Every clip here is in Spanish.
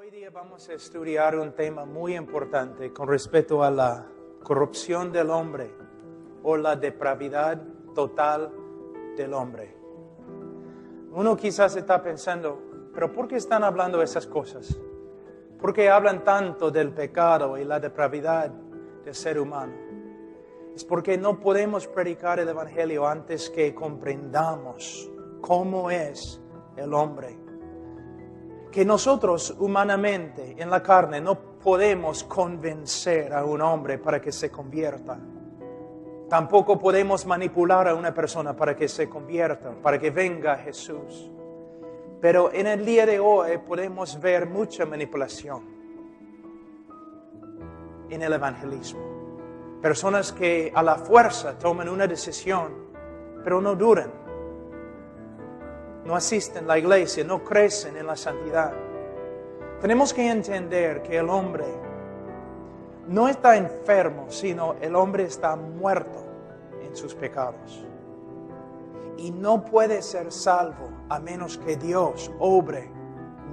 Hoy día vamos a estudiar un tema muy importante con respecto a la corrupción del hombre o la depravidad total del hombre. Uno quizás está pensando, ¿pero por qué están hablando esas cosas? ¿Por qué hablan tanto del pecado y la depravidad del ser humano? Es porque no podemos predicar el Evangelio antes que comprendamos cómo es el hombre. Que nosotros humanamente, en la carne, no podemos convencer a un hombre para que se convierta. Tampoco podemos manipular a una persona para que se convierta, para que venga a Jesús. Pero en el día de hoy podemos ver mucha manipulación en el evangelismo. Personas que a la fuerza toman una decisión, pero no duran. No asisten a la iglesia, no crecen en la santidad. Tenemos que entender que el hombre no está enfermo, sino el hombre está muerto en sus pecados. Y no puede ser salvo a menos que Dios obre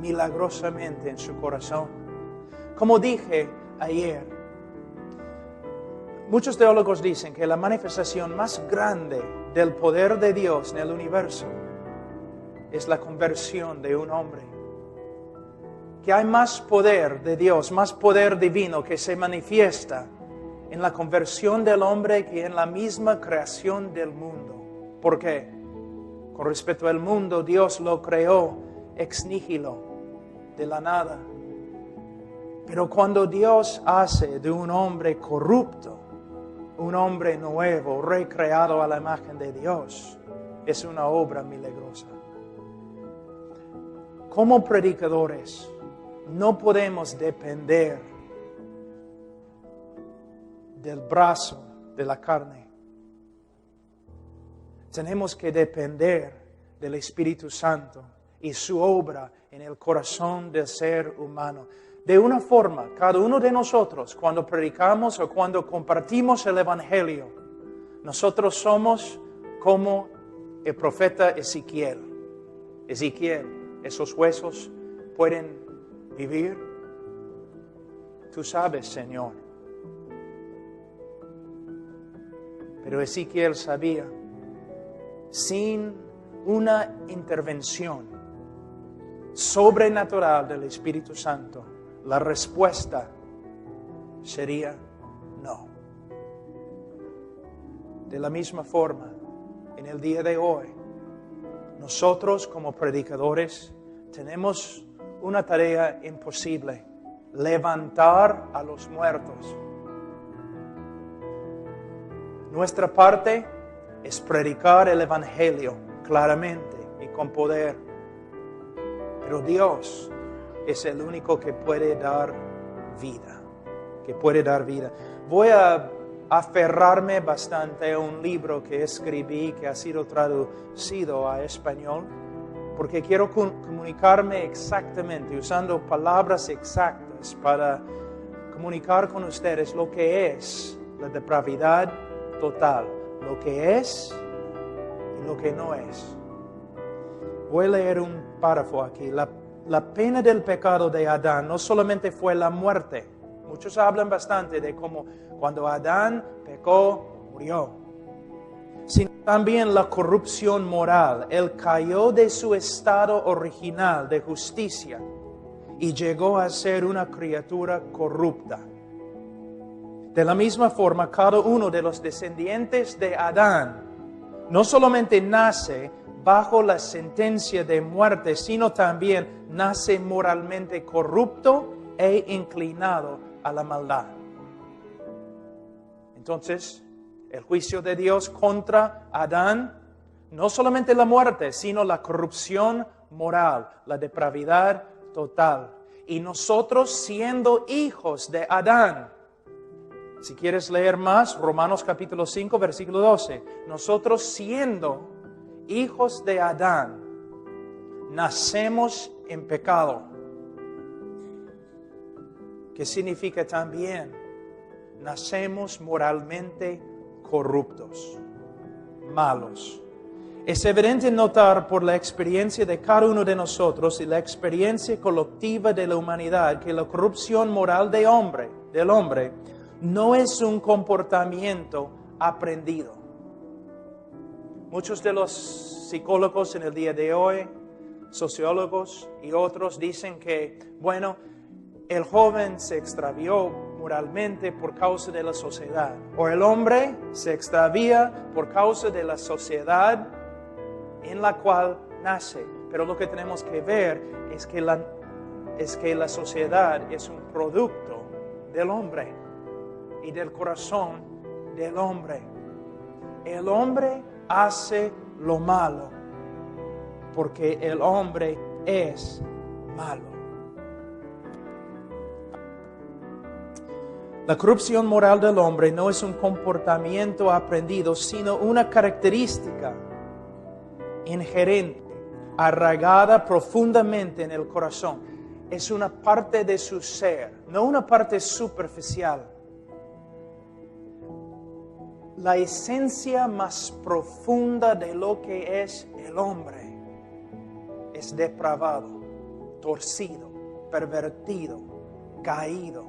milagrosamente en su corazón. Como dije ayer, muchos teólogos dicen que la manifestación más grande del poder de Dios en el universo es la conversión de un hombre. Que hay más poder de Dios, más poder divino que se manifiesta en la conversión del hombre que en la misma creación del mundo. ¿Por qué? Con respecto al mundo, Dios lo creó ex nihilo, de la nada. Pero cuando Dios hace de un hombre corrupto un hombre nuevo, recreado a la imagen de Dios, es una obra milagrosa. Como predicadores, no podemos depender del brazo de la carne. Tenemos que depender del Espíritu Santo y su obra en el corazón del ser humano. De una forma, cada uno de nosotros, cuando predicamos o cuando compartimos el Evangelio, nosotros somos como el profeta Ezequiel. Ezequiel, ¿esos huesos pueden vivir? Tú sabes, Señor. Pero Ezequiel sabía, sin una intervención sobrenatural del Espíritu Santo, la respuesta sería no. De la misma forma, en el día de hoy, nosotros como predicadores tenemos una tarea imposible: levantar a los muertos. Nuestra parte es predicar el Evangelio claramente y con poder. Pero Dios es el único que puede dar vida. Voy a aferrarme bastante a un libro que escribí, que ha sido traducido a español, porque quiero comunicarme exactamente, usando palabras exactas para comunicar con ustedes lo que es la depravidad total, lo que es y lo que no es. Voy a leer un párrafo aquí. La pena del pecado de Adán no solamente fue la muerte. Muchos hablan bastante de cómo cuando Adán pecó, murió. Sino también la corrupción moral. Él cayó de su estado original de justicia y llegó a ser una criatura corrupta. De la misma forma, cada uno de los descendientes de Adán no solamente nace bajo la sentencia de muerte, sino también nace moralmente corrupto e inclinado a la maldad. Entonces, el juicio de Dios contra Adán, no solamente la muerte, sino la corrupción moral, la depravidad total. Y nosotros siendo hijos de Adán, si quieres leer más, Romanos capítulo 5, versículo 12, nosotros siendo hijos de Adán, nacemos en pecado. ¿Qué significa también? Nacemos moralmente corruptos, malos. Es evidente notar por la experiencia de cada uno de nosotros y la experiencia colectiva de la humanidad que la corrupción moral del hombre, no es un comportamiento aprendido. Muchos de los psicólogos en el día de hoy, sociólogos y otros dicen que, bueno, el joven se extravió moralmente por causa de la sociedad, o el hombre se extravía por causa de la sociedad en la cual nace. Pero lo que tenemos que ver es que la sociedad es un producto del hombre y del corazón del hombre. El hombre hace lo malo porque el hombre es malo. La corrupción moral del hombre no es un comportamiento aprendido, sino una característica inherente, arraigada profundamente en el corazón. Es una parte de su ser, no una parte superficial. La esencia más profunda de lo que es el hombre es depravado, torcido, pervertido, caído.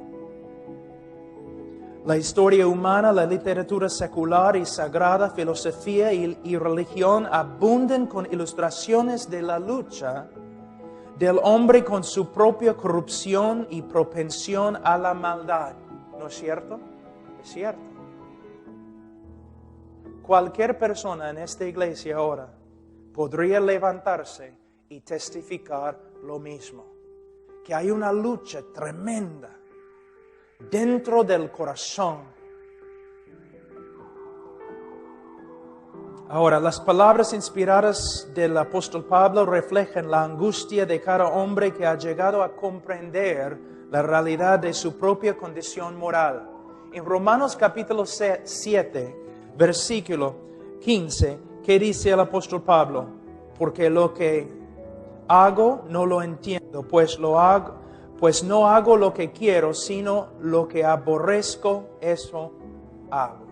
La historia humana, la literatura secular y sagrada, filosofía y religión abundan con ilustraciones de la lucha del hombre con su propia corrupción y propensión a la maldad. ¿No es cierto? Es cierto. Cualquier persona en esta iglesia ahora podría levantarse y testificar lo mismo. Que hay una lucha tremenda dentro del corazón. Ahora, las palabras inspiradas del apóstol Pablo reflejan la angustia de cada hombre que ha llegado a comprender la realidad de su propia condición moral. En Romanos capítulo 7, versículo 15, ¿qué dice el apóstol Pablo? Porque lo que hago no lo entiendo, pues no hago lo que quiero, sino lo que aborrezco, eso hago.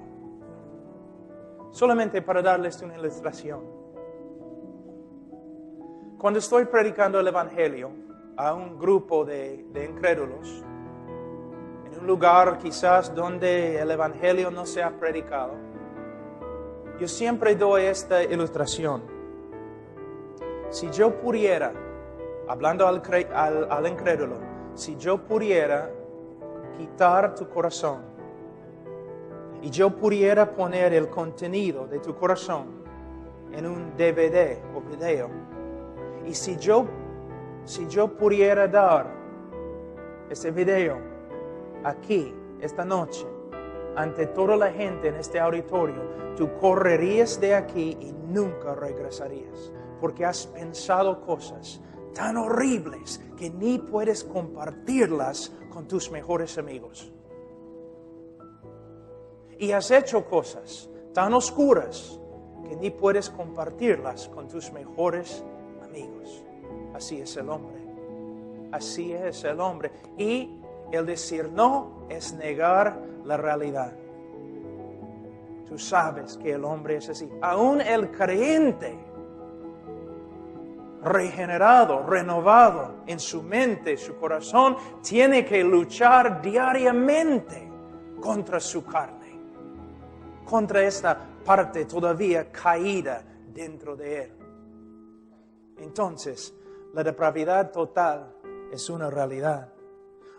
Solamente para darles una ilustración. Cuando estoy predicando el Evangelio a un grupo de incrédulos, en un lugar quizás donde el Evangelio no se ha predicado, yo siempre doy esta ilustración. Si yo pudiera, hablando al incrédulo, si yo pudiera quitar tu corazón y yo pudiera poner el contenido de tu corazón en un DVD o video, y si yo pudiera dar ese video aquí, esta noche, ante toda la gente en este auditorio, tú correrías de aquí y nunca regresarías, porque has pensado cosas tan horribles que ni puedes compartirlas con tus mejores amigos. Y has hecho cosas tan oscuras que ni puedes compartirlas con tus mejores amigos. Así es el hombre. Así es el hombre. Y el decir no es negar la realidad. Tú sabes que el hombre es así. Aún el creyente, regenerado, renovado en su mente, su corazón, tiene que luchar diariamente contra su carne, contra esta parte todavía caída dentro de él. Entonces, la depravidad total es una realidad.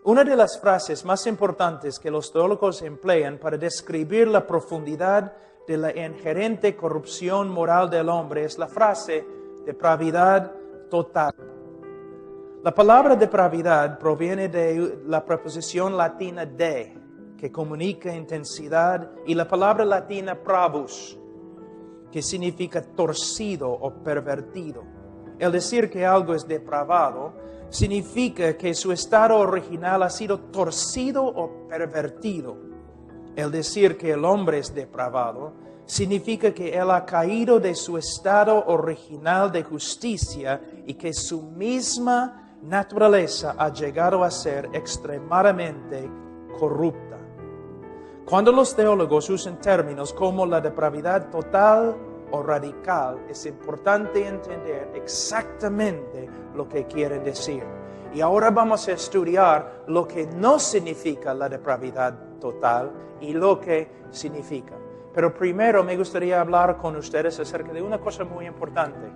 Una de las frases más importantes que los teólogos emplean para describir la profundidad de la inherente corrupción moral del hombre es la frase depravidad total. La palabra depravidad proviene de la preposición latina de, que comunica intensidad, y la palabra latina pravus, que significa torcido o pervertido. El decir que algo es depravado significa que su estado original ha sido torcido o pervertido. El decir que el hombre es depravado significa que él ha caído de su estado original de justicia y que su misma naturaleza ha llegado a ser extremadamente corrupta. Cuando los teólogos usan términos como la depravidad total o radical, es importante entender exactamente lo que quieren decir. Y ahora vamos a estudiar lo que no significa la depravidad total y lo que significa. Pero primero me gustaría hablar con ustedes acerca de una cosa muy importante.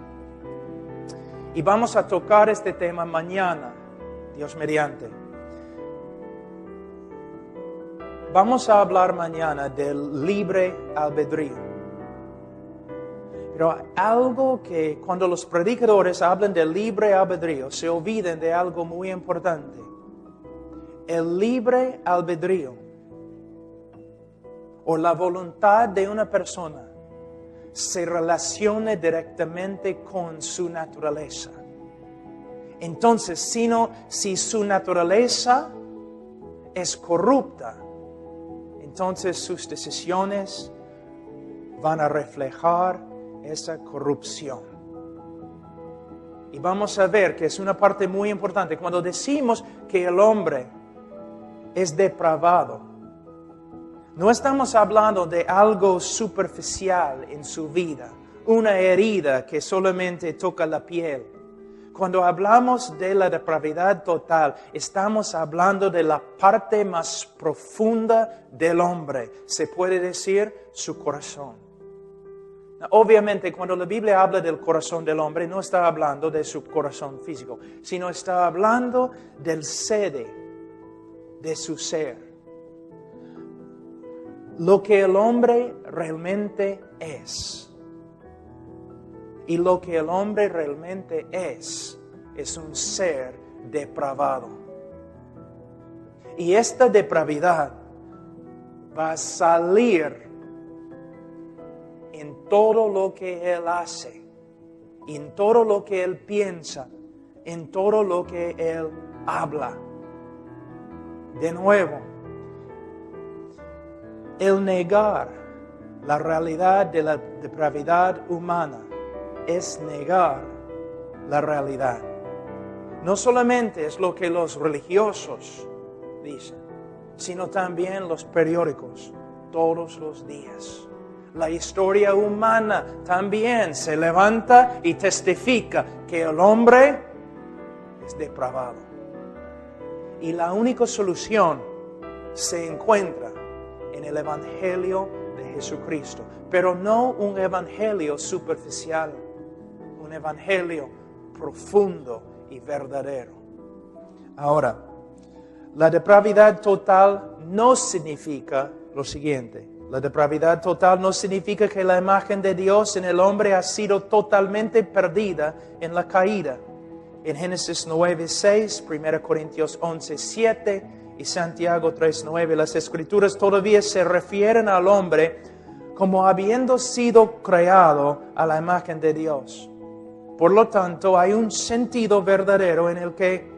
Y vamos a tocar este tema mañana, Dios mediante. Vamos a hablar mañana del libre albedrío. Pero algo que cuando los predicadores hablan del libre albedrío, se olvidan de algo muy importante. El libre albedrío o la voluntad de una persona se relaciona directamente con su naturaleza. Entonces, si su naturaleza es corrupta, entonces sus decisiones van a reflejar esa corrupción. Y vamos a ver que es una parte muy importante. Cuando decimos que el hombre es depravado, no estamos hablando de algo superficial en su vida, una herida que solamente toca la piel. Cuando hablamos de la depravidad total, estamos hablando de la parte más profunda del hombre. Se puede decir su corazón. Obviamente, cuando la Biblia habla del corazón del hombre, no está hablando de su corazón físico, sino está hablando del sede de su ser. Lo que el hombre realmente es. Y lo que el hombre realmente es un ser depravado. Y esta depravidad va a salir en todo lo que él hace, en todo lo que él piensa, en todo lo que él habla. De nuevo, el negar la realidad de la depravidad humana es negar la realidad. No solamente es lo que los religiosos dicen, sino también los periódicos todos los días. La historia humana también se levanta y testifica que el hombre es depravado. Y la única solución se encuentra en el Evangelio de Jesucristo. Pero no un evangelio superficial, un evangelio profundo y verdadero. Ahora, la depravidad total no significa lo siguiente. La depravidad total no significa que la imagen de Dios en el hombre ha sido totalmente perdida en la caída. En Génesis 9:6, 1 Corintios 11:7 y Santiago 3:9, las Escrituras todavía se refieren al hombre como habiendo sido creado a la imagen de Dios. Por lo tanto, hay un sentido verdadero en el que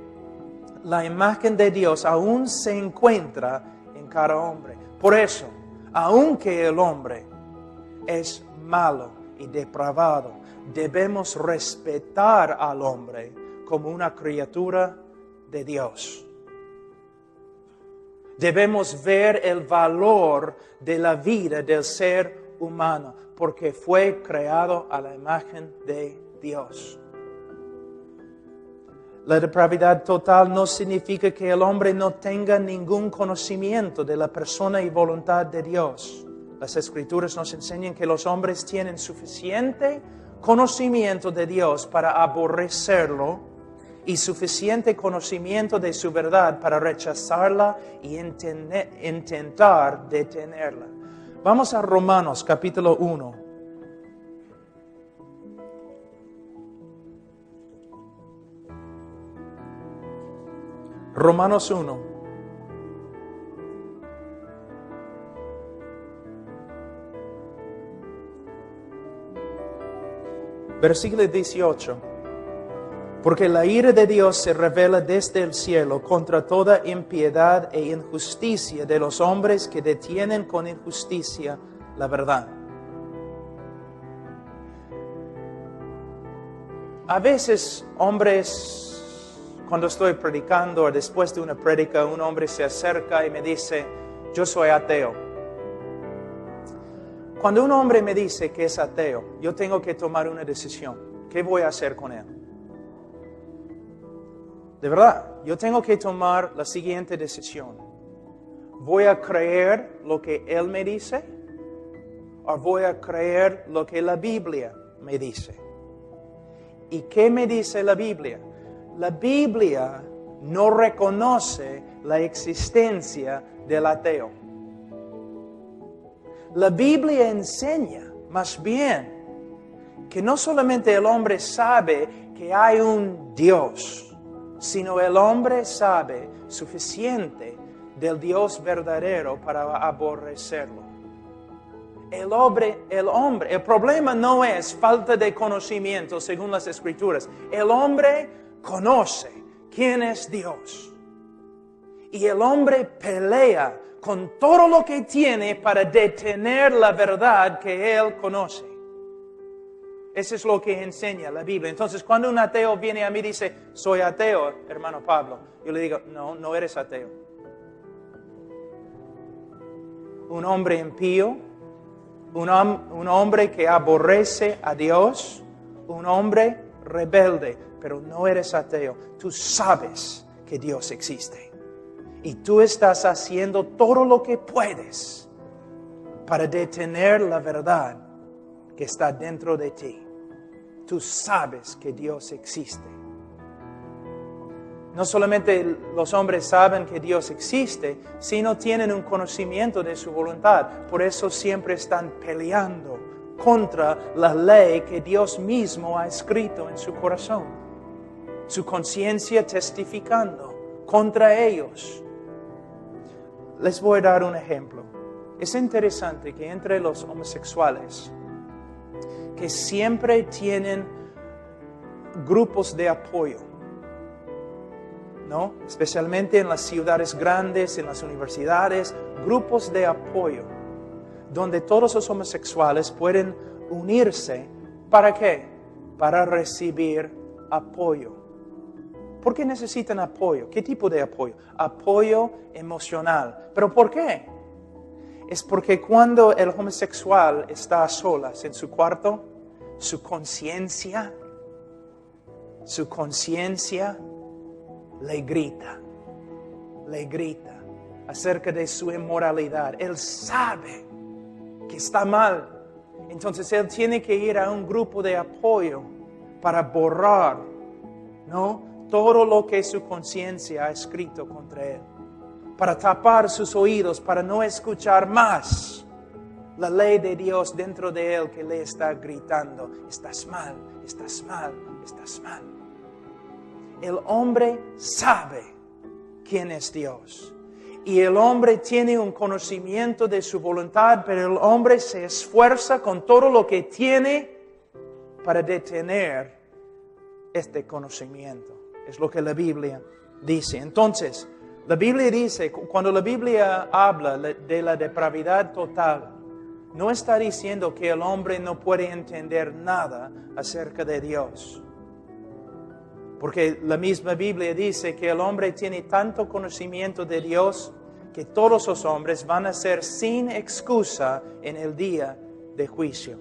la imagen de Dios aún se encuentra en cada hombre. Por eso, aunque el hombre es malo y depravado, debemos respetar al hombre como una criatura de Dios. Debemos ver el valor de la vida del ser humano, porque fue creado a la imagen de Dios. La depravidad total no significa que el hombre no tenga ningún conocimiento de la persona y voluntad de Dios. Las Escrituras nos enseñan que los hombres tienen suficiente conocimiento de Dios para aborrecerlo y suficiente conocimiento de su verdad para rechazarla y intentar detenerla. Vamos a Romanos capítulo 1. Romanos 1. Versículo 18. Porque la ira de Dios se revela desde el cielo contra toda impiedad e injusticia de los hombres que detienen con injusticia la verdad. A veces, hombres, cuando estoy predicando o después de una prédica, un hombre se acerca y me dice, yo soy ateo. Cuando un hombre me dice que es ateo, yo tengo que tomar una decisión. ¿Qué voy a hacer con él? De verdad, yo tengo que tomar la siguiente decisión. ¿Voy a creer lo que él me dice? ¿O voy a creer lo que la Biblia me dice? ¿Y qué me dice la Biblia? La Biblia no reconoce la existencia del ateo. La Biblia enseña, más bien, que no solamente el hombre sabe que hay un Dios, sino el hombre sabe suficiente del Dios verdadero para aborrecerlo. El problema no es falta de conocimiento según las Escrituras. El hombre conoce quién es Dios. Y el hombre pelea con todo lo que tiene para detener la verdad que él conoce. Eso es lo que enseña la Biblia. Entonces, cuando un ateo viene a mí y dice, soy ateo, hermano Pablo, yo le digo, no eres ateo. Un hombre impío, un hombre que aborrece a Dios, un hombre rebelde, pero no eres ateo. Tú sabes que Dios existe. Y tú estás haciendo todo lo que puedes para detener la verdad que está dentro de ti. Tú sabes que Dios existe. No solamente los hombres saben que Dios existe, sino tienen un conocimiento de su voluntad. Por eso siempre están peleando contra la ley que Dios mismo ha escrito en su corazón. Su conciencia testificando contra ellos. Les voy a dar un ejemplo. Es interesante que entre los homosexuales, que siempre tienen grupos de apoyo, ¿no? Especialmente en las ciudades grandes, en las universidades, grupos de apoyo, donde todos los homosexuales pueden unirse. ¿Para qué? Para recibir apoyo. ¿Por qué necesitan apoyo? ¿Qué tipo de apoyo? Apoyo emocional. ¿Pero por qué? Es porque cuando el homosexual está a solas en su cuarto, su conciencia le grita acerca de su inmoralidad. Él sabe que está mal. Entonces él tiene que ir a un grupo de apoyo para borrar, ¿no?, todo lo que su conciencia ha escrito contra él. Para tapar sus oídos, para no escuchar más la ley de Dios dentro de él que le está gritando, estás mal, estás mal, estás mal. El hombre sabe quién es Dios. Y el hombre tiene un conocimiento de su voluntad, pero el hombre se esfuerza con todo lo que tiene para detener este conocimiento. Es lo que la Biblia dice. Entonces, la Biblia dice, cuando la Biblia habla de la depravidad total, no está diciendo que el hombre no puede entender nada acerca de Dios. Porque la misma Biblia dice que el hombre tiene tanto conocimiento de Dios que todos los hombres van a ser sin excusa en el día de juicio.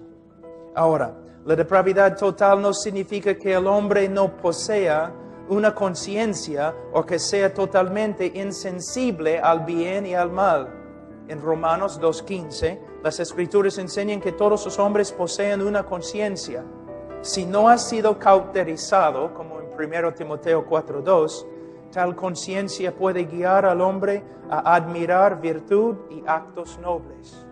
Ahora, la depravidad total no significa que el hombre no posea una conciencia o que sea totalmente insensible al bien y al mal. En Romanos 2:15, las Escrituras enseñan que todos los hombres poseen una conciencia. Si no ha sido cauterizado, como en 1 Timoteo 4:2, tal conciencia puede guiar al hombre a admirar virtud y actos nobles.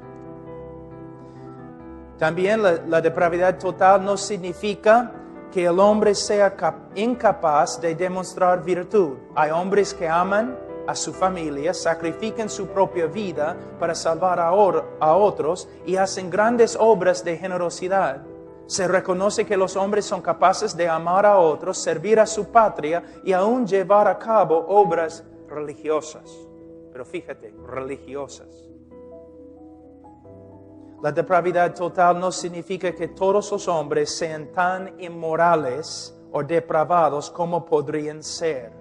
También la depravidad total no significa que el hombre sea incapaz de demostrar virtud. Hay hombres que aman a su familia, sacrifican su propia vida para salvar a otros y hacen grandes obras de generosidad. Se reconoce que los hombres son capaces de amar a otros, servir a su patria y aún llevar a cabo obras religiosas. Pero fíjate, religiosas. La depravidad total no significa que todos los hombres sean tan inmorales o depravados como podrían ser.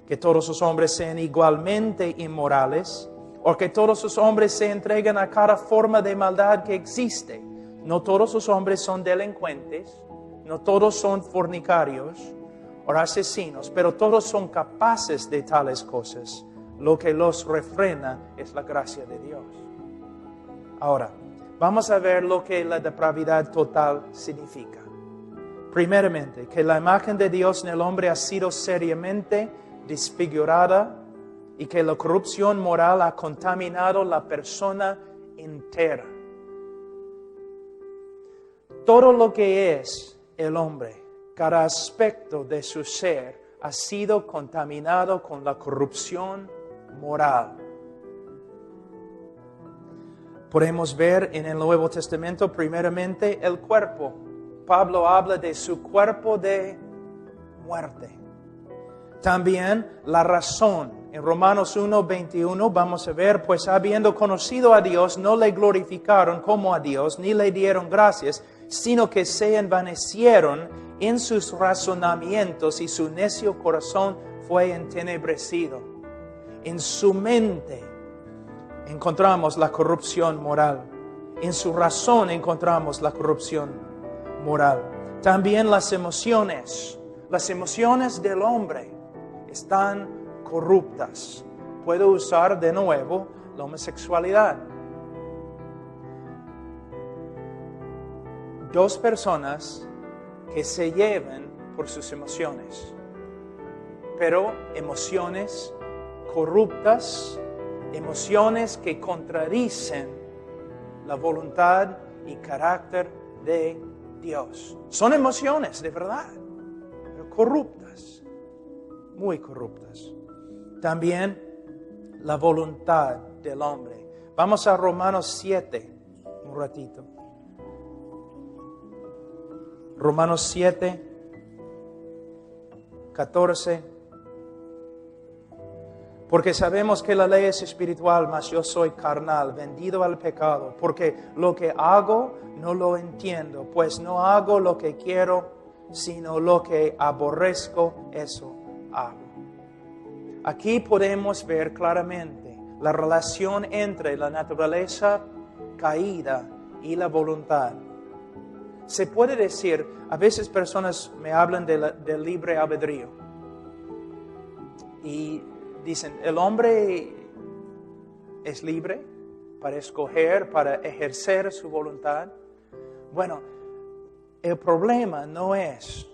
Que todos los hombres sean igualmente inmorales o que todos los hombres se entregan a cada forma de maldad que existe. No todos los hombres son delincuentes, no todos son fornicarios o asesinos, pero todos son capaces de tales cosas. Lo que los refrena es la gracia de Dios. Ahora, vamos a ver lo que la depravidad total significa. Primeramente, que la imagen de Dios en el hombre ha sido seriamente desfigurada y que la corrupción moral ha contaminado la persona entera. Todo lo que es el hombre, cada aspecto de su ser, ha sido contaminado con la corrupción moral. Podemos ver en el Nuevo Testamento primeramente el cuerpo. Pablo habla de su cuerpo de muerte. También la razón. En Romanos 1:21 vamos a ver, pues habiendo conocido a Dios, no le glorificaron como a Dios, ni le dieron gracias, sino que se envanecieron en sus razonamientos y su necio corazón fue entenebrecido. En su mente encontramos la corrupción moral. En su razón encontramos la corrupción moral. También las emociones del hombre están corruptas. Puedo usar de nuevo la homosexualidad. Dos personas que se llevan por sus emociones, pero emociones corruptas, emociones que contradicen la voluntad y carácter de Dios. Son emociones de verdad, pero corruptas, muy corruptas. También la voluntad del hombre. Vamos a Romanos 7, un ratito. Romanos 7, 14. Porque sabemos que la ley es espiritual, mas yo soy carnal, vendido al pecado. Porque lo que hago no lo entiendo, pues no hago lo que quiero, sino lo que aborrezco, eso hago. Aquí podemos ver claramente la relación entre la naturaleza caída y la voluntad. Se puede decir, a veces personas me hablan del libre albedrío y dicen, ¿el hombre es libre para escoger, para ejercer su voluntad? Bueno, el problema no es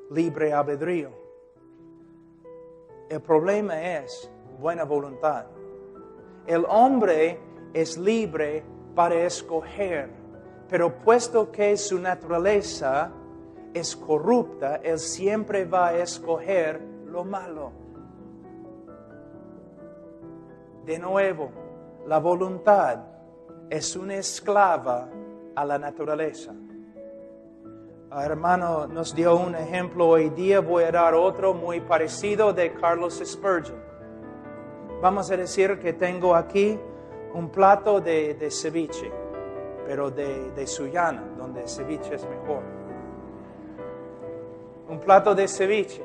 libre albedrío. El problema es buena voluntad. El hombre es libre para escoger, pero puesto que su naturaleza es corrupta, él siempre va a escoger lo malo. De nuevo, la voluntad es una esclava a la naturaleza. El hermano nos dio un ejemplo hoy día, voy a dar otro muy parecido de Carlos Spurgeon. Vamos a decir que tengo aquí un plato de ceviche, pero de Sullana, donde el ceviche es mejor. Un plato de ceviche,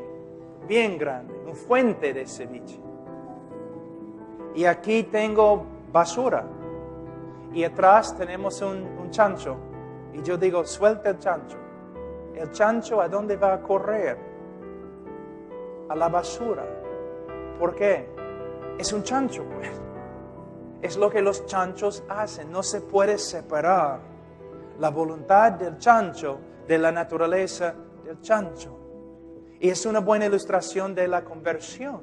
bien grande, una fuente de ceviche. Y aquí tengo basura. Y atrás tenemos un chancho. Y yo digo, suelta el chancho. ¿El chancho a dónde va a correr? A la basura. ¿Por qué? Es un chancho, pues. Es lo que los chanchos hacen. No se puede separar la voluntad del chancho de la naturaleza del chancho. Y es una buena ilustración de la conversión.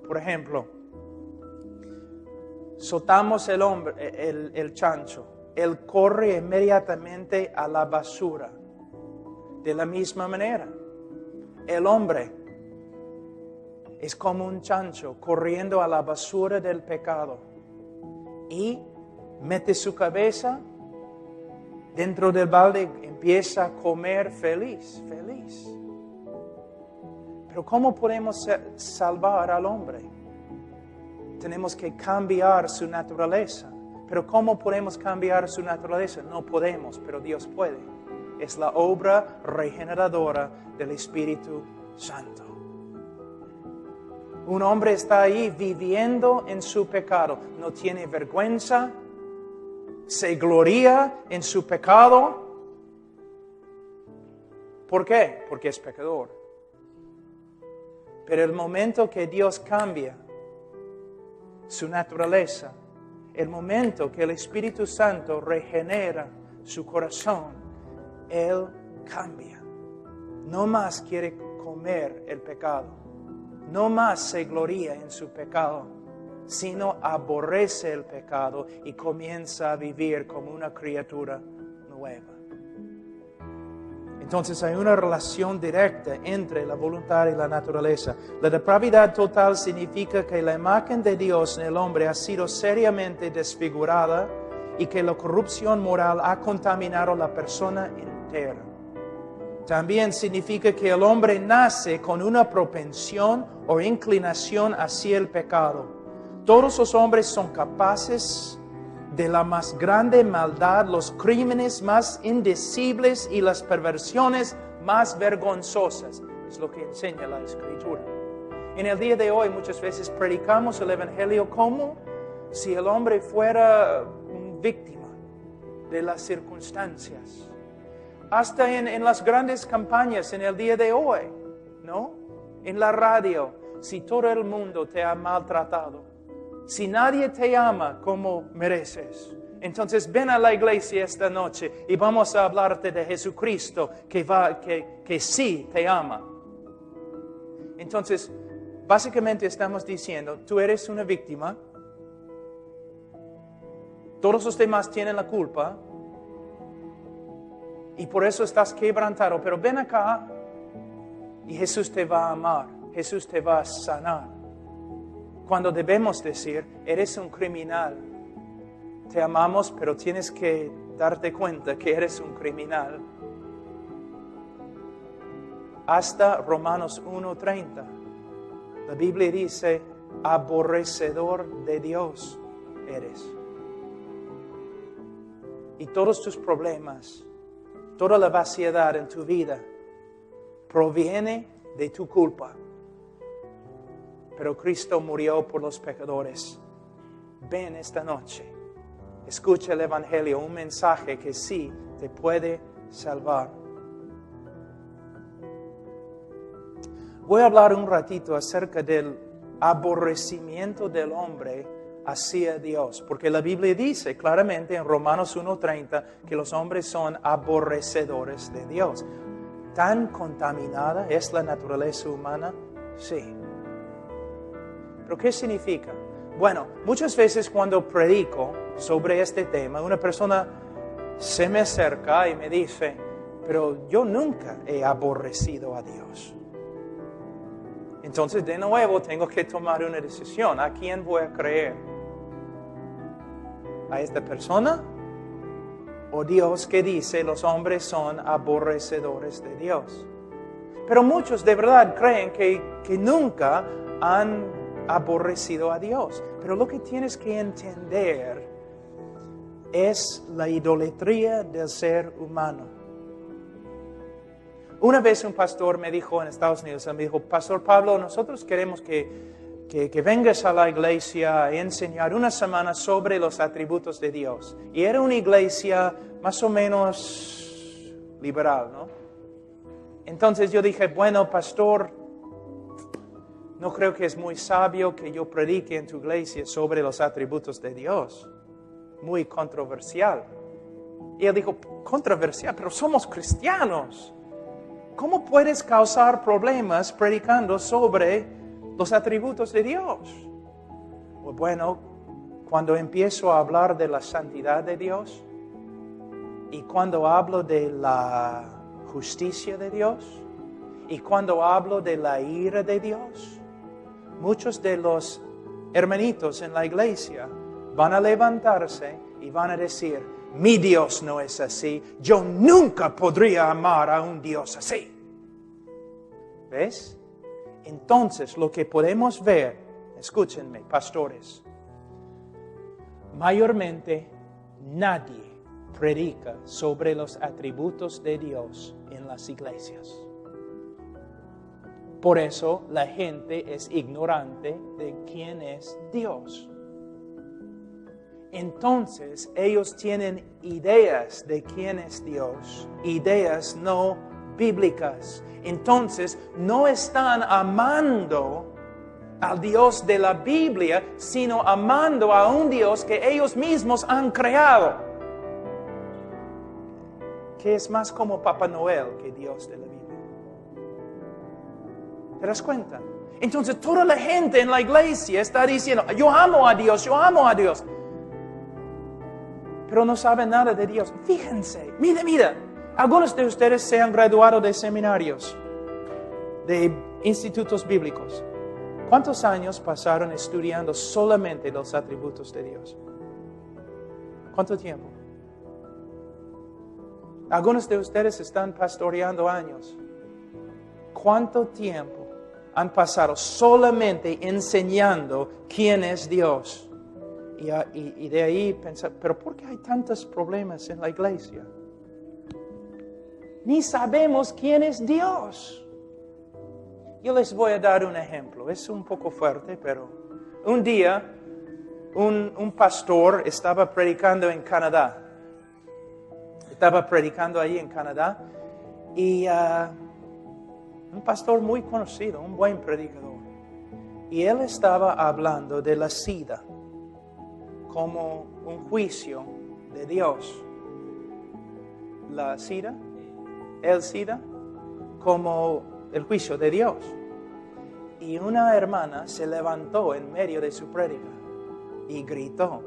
Por ejemplo, soltamos el chancho. Él corre inmediatamente a la basura. De la misma manera, el hombre es como un chancho corriendo a la basura del pecado y mete su cabeza dentro del balde y empieza a comer feliz. Pero ¿cómo podemos salvar al hombre? Tenemos que cambiar su naturaleza. Pero ¿cómo podemos cambiar su naturaleza? No podemos, pero Dios puede. Es la obra regeneradora del Espíritu Santo. Un hombre está ahí viviendo en su pecado, no tiene vergüenza, se gloria en su pecado. ¿Por qué? Porque es pecador. Pero el momento que Dios cambia su naturaleza, el momento que el Espíritu Santo regenera su corazón, Él cambia. No más quiere comer el pecado. No más se gloria en su pecado, sino aborrece el pecado y comienza a vivir como una criatura nueva. Entonces hay una relación directa entre la voluntad y la naturaleza. La depravidad total significa que la imagen de Dios en el hombre ha sido seriamente desfigurada y que la corrupción moral ha contaminado la persona entera. También significa que el hombre nace con una propensión o inclinación hacia el pecado. Todos los hombres son capaces de la más grande maldad, los crímenes más indecibles y las perversiones más vergonzosas. Es lo que enseña la Escritura. En el día de hoy muchas veces predicamos el Evangelio como si el hombre fuera una víctima de las circunstancias. Hasta en las grandes campañas en el día de hoy, ¿no? En la radio, si todo el mundo te ha maltratado, si nadie te ama como mereces, entonces ven a la iglesia esta noche y vamos a hablarte de Jesucristo que sí te ama. Entonces, básicamente estamos diciendo, tú eres una víctima, todos los demás tienen la culpa y por eso estás quebrantado, pero ven acá y Jesús te va a amar, Jesús te va a sanar. Cuando debemos decir, eres un criminal, te amamos, pero tienes que darte cuenta que eres un criminal. Hasta Romanos 1:30, la Biblia dice, aborrecedor de Dios eres. Y todos tus problemas, toda la vaciedad en tu vida, proviene de tu culpa. Pero Cristo murió por los pecadores. Ven esta noche, escucha el Evangelio, un mensaje que sí te puede salvar. Voy a hablar un ratito acerca del aborrecimiento del hombre hacia Dios, porque la Biblia dice claramente en Romanos 1:30 que los hombres son aborrecedores de Dios. ¿Tan contaminada es la naturaleza humana? Sí. ¿Pero qué significa? Bueno, muchas veces cuando predico sobre este tema, una persona se me acerca y me dice, pero yo nunca he aborrecido a Dios. Entonces, de nuevo, tengo que tomar una decisión. ¿A quién voy a creer? ¿A esta persona? ¿O Dios que dice los hombres son aborrecedores de Dios? Pero muchos de verdad creen que nunca han aborrecido a Dios. Pero lo que tienes que entender es la idolatría del ser humano. Una vez un pastor me dijo en Estados Unidos, me dijo, Pastor Pablo, nosotros queremos que vengas a la iglesia a enseñar una semana sobre los atributos de Dios. Y era una iglesia más o menos liberal, ¿no? Entonces yo dije, bueno, pastor, no creo que es muy sabio que yo predique en tu iglesia sobre los atributos de Dios. Muy controversial. Y él dijo, controversial, pero somos cristianos. ¿Cómo puedes causar problemas predicando sobre los atributos de Dios? Bueno, cuando empiezo a hablar de la santidad de Dios y cuando hablo de la justicia de Dios y cuando hablo de la ira de Dios, muchos de los hermanitos en la iglesia van a levantarse y van a decir, mi Dios no es así, yo nunca podría amar a un Dios así. ¿Ves? Entonces, lo que podemos ver, escúchenme, pastores, mayormente nadie predica sobre los atributos de Dios en las iglesias. Por eso la gente es ignorante de quién es Dios. Entonces ellos tienen ideas de quién es Dios, ideas no bíblicas. Entonces no están amando al Dios de la Biblia, sino amando a un Dios que ellos mismos han creado, que es más como Papá Noel que Dios de la Biblia. ¿Te das cuenta? Entonces toda la gente en la iglesia está diciendo, yo amo a Dios, yo amo a Dios. Pero no saben nada de Dios. Fíjense, mira, algunos de ustedes se han graduado de seminarios, de institutos bíblicos. ¿Cuántos años pasaron estudiando solamente los atributos de Dios? ¿Cuánto tiempo? Algunos de ustedes están pastoreando años. ¿Cuánto tiempo han pasado solamente enseñando quién es Dios? Y de ahí pensar, ¿pero por qué hay tantos problemas en la iglesia? Ni sabemos quién es Dios. Yo les voy a dar un ejemplo. Es un poco fuerte, pero un día un pastor estaba predicando en Canadá. Estaba predicando ahí en Canadá y un pastor muy conocido, un buen predicador. Y él estaba hablando de la SIDA como un juicio de Dios. La SIDA, el SIDA, como el juicio de Dios. Y una hermana se levantó en medio de su prédica y gritó,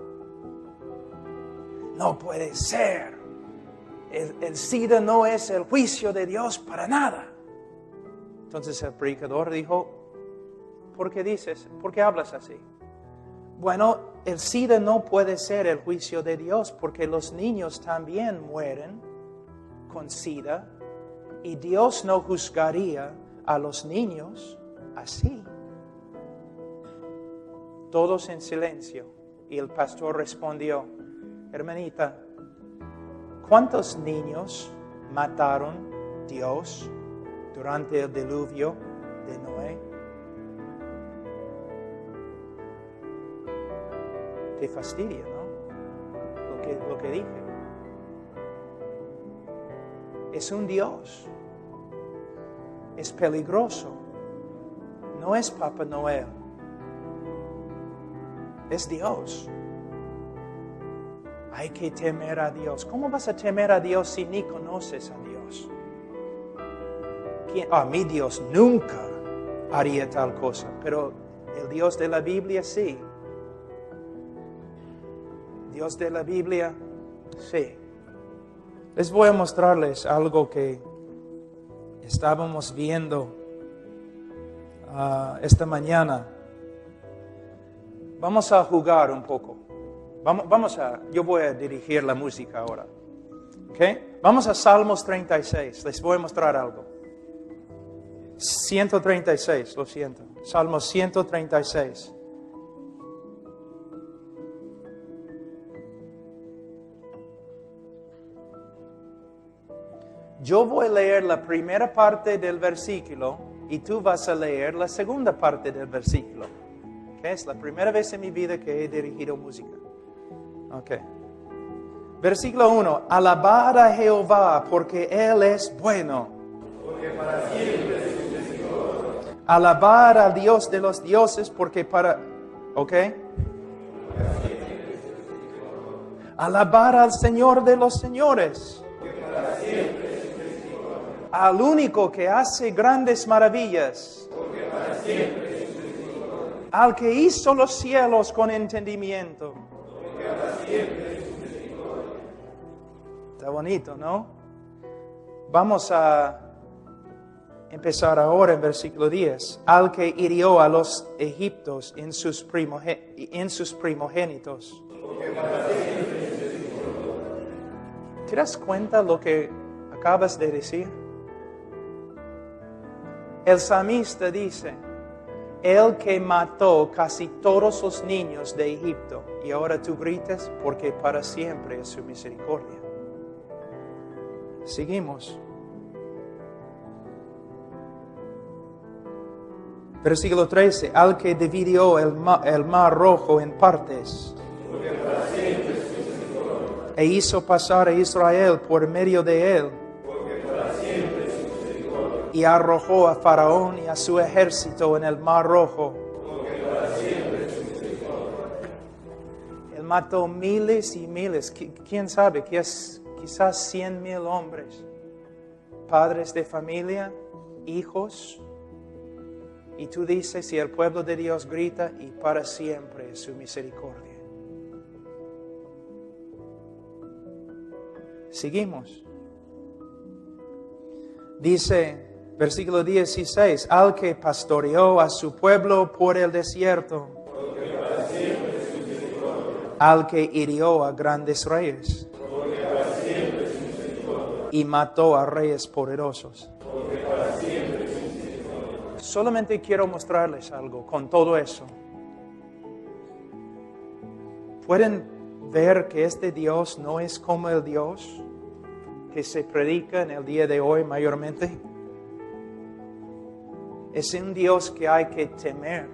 no puede ser, el SIDA no es el juicio de Dios para nada. Entonces el predicador dijo, ¿por qué hablas así? Bueno, el SIDA no puede ser el juicio de Dios porque los niños también mueren con SIDA y Dios no juzgaría a los niños así. Todos en silencio y el pastor respondió, hermanita, ¿cuántos niños mataron Dios durante el diluvio de Noé? Te fastidia, ¿no? Lo que dije. Es un Dios. Es peligroso. No es Papá Noel. Es Dios. Hay que temer a Dios. ¿Cómo vas a temer a Dios si ni conoces a Dios? Mi Dios nunca haría tal cosa, pero el Dios de la Biblia sí. Dios de la Biblia, sí. Les voy a mostrarles algo que estábamos viendo esta mañana. Vamos a jugar un poco. Yo voy a dirigir la música ahora. ¿Okay? Vamos a Salmos 36. Les voy a mostrar algo. 136, lo siento. Salmos 136. Yo voy a leer la primera parte del versículo y tú vas a leer la segunda parte del versículo. ¿Okay? Es la primera vez en mi vida que he dirigido música. Okay. Versículo 1. Alabad a Jehová porque Él es bueno. Porque para siempre es su misericordia. Alabad al Dios de los dioses porque ¿ok? Alabad al Señor de los señores. Porque para siempre es su misericordia. Al único que hace grandes maravillas. Porque para siempre es su misericordia. Al que hizo los cielos con entendimiento. Porque para siempre es su misericordia. Está bonito, ¿no? Vamos a empezar ahora en versículo 10. Al que hirió a los egipcios en sus primogénitos. Porque para siempre es su misericordia. ¿Te das cuenta lo que acabas de decir? El salmista dice, el que mató casi todos los niños de Egipto, y ahora tú gritas, porque para siempre es su misericordia. Seguimos. Versículo 13, al que dividió el mar rojo en partes e hizo pasar a Israel por medio de él, y arrojó a Faraón y a su ejército en el mar rojo. Él mató miles y miles, quién sabe, quizás 100,000 hombres, padres de familia, hijos. Y tú dices, y el pueblo de Dios grita, y para siempre es su misericordia. Seguimos. Dice, versículo 16, al que pastoreó a su pueblo por el desierto, al que hirió a grandes reyes y mató a reyes poderosos. Solamente quiero mostrarles algo con todo eso. ¿Pueden ver que este Dios no es como el Dios que se predica en el día de hoy mayormente? Es un Dios que hay que temer.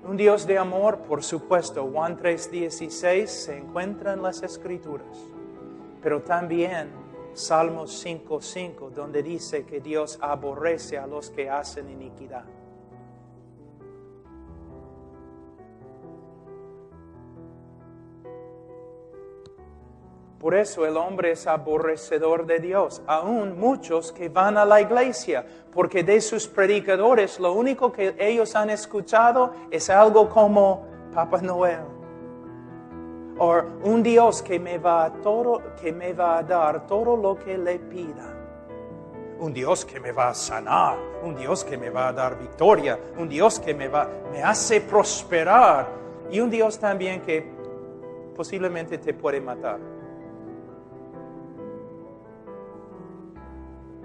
Un Dios de amor, por supuesto. Juan 3:16 se encuentra en las Escrituras. Pero también Salmos 5:5, donde dice que Dios aborrece a los que hacen iniquidad. Por eso el hombre es aborrecedor de Dios, aún muchos que van a la iglesia, porque de sus predicadores lo único que ellos han escuchado es algo como Papá Noel, o un Dios que me va a dar todo lo que le pida, un Dios que me va a sanar, un Dios que me va a dar victoria, un Dios que me hace prosperar, y un Dios también que posiblemente te puede matar.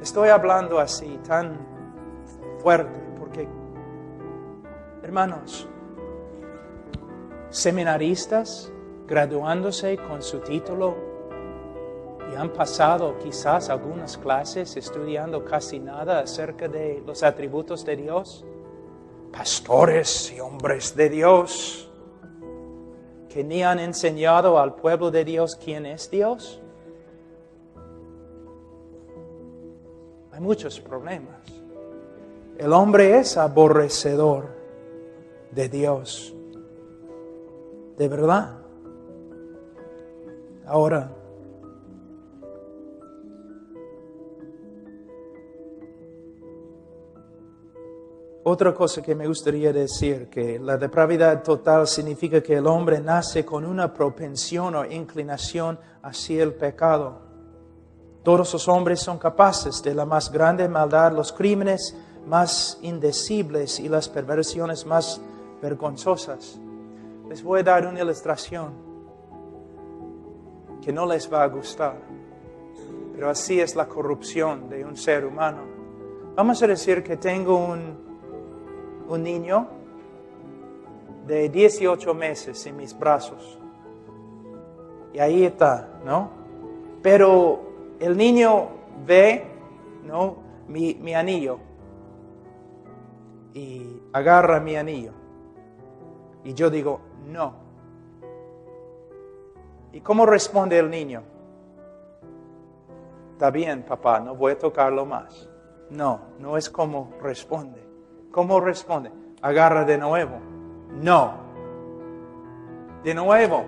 Estoy hablando así, tan fuerte, porque, hermanos, seminaristas graduándose con su título y han pasado quizás algunas clases estudiando casi nada acerca de los atributos de Dios, pastores y hombres de Dios que ni han enseñado al pueblo de Dios quién es Dios. Hay muchos problemas. El hombre es aborrecedor de Dios. De verdad. Ahora, otra cosa que me gustaría decir, que la depravidad total significa que el hombre nace con una propensión o inclinación hacia el pecado. Todos los hombres son capaces de la más grande maldad, los crímenes más indecibles y las perversiones más vergonzosas. Les voy a dar una ilustración que no les va a gustar, pero así es la corrupción de un ser humano. Vamos a decir que tengo un niño de 18 meses en mis brazos. Y ahí está, ¿no? Pero el niño ve, ¿no?, mi anillo y agarra mi anillo. Y yo digo, no. ¿Y cómo responde el niño? Está bien, papá, no voy a tocarlo más. No, no es como responde. ¿Cómo responde? Agarra de nuevo. No. De nuevo.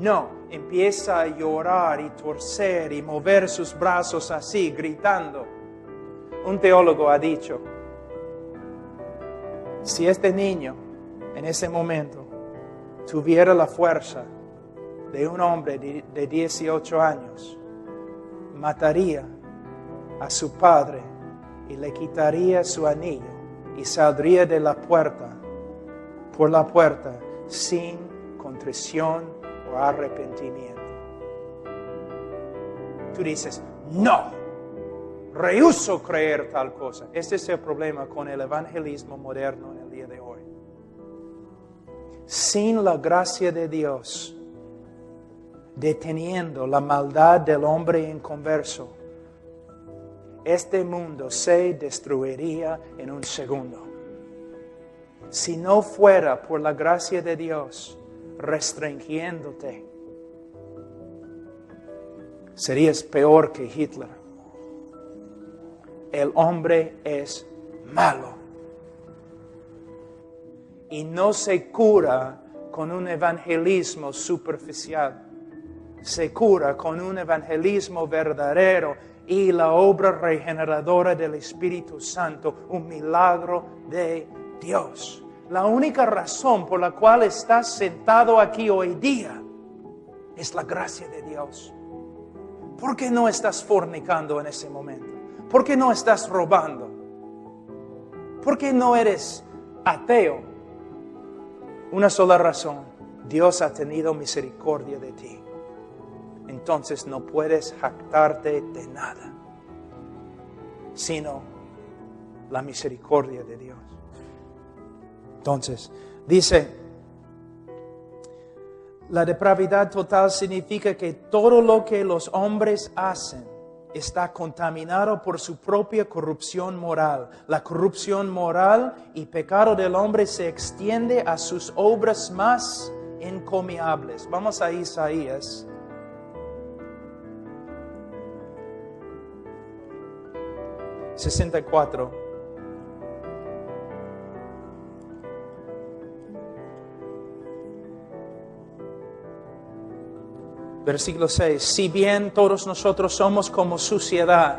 No. Empieza a llorar y torcer y mover sus brazos así, gritando. Un teólogo ha dicho, si este niño en ese momento tuviera la fuerza de un hombre de 18 años, mataría a su padre y le quitaría su anillo y saldría de la puerta, por la puerta, sin contrición o arrepentimiento. Tú dices, no, rehúso creer tal cosa. Este es el problema con el evangelismo moderno en el día de hoy. Sin la gracia de Dios, deteniendo la maldad del hombre inconverso, este mundo se destruiría en un segundo. Si no fuera por la gracia de Dios restringiéndote, serías peor que Hitler. El hombre es malo. Y no se cura con un evangelismo superficial. Se cura con un evangelismo verdadero y la obra regeneradora del Espíritu Santo, un milagro de Dios. La única razón por la cual estás sentado aquí hoy día es la gracia de Dios. ¿Por qué no estás fornicando en ese momento? ¿Por qué no estás robando? ¿Por qué no eres ateo? Una sola razón: Dios ha tenido misericordia de ti. Entonces no puedes jactarte de nada, sino la misericordia de Dios. Entonces, dice, la depravidad total significa que todo lo que los hombres hacen está contaminado por su propia corrupción moral. La corrupción moral y pecado del hombre se extiende a sus obras más encomiables. Vamos a Isaías. ...64... versículo 6. Si bien todos nosotros somos como suciedad,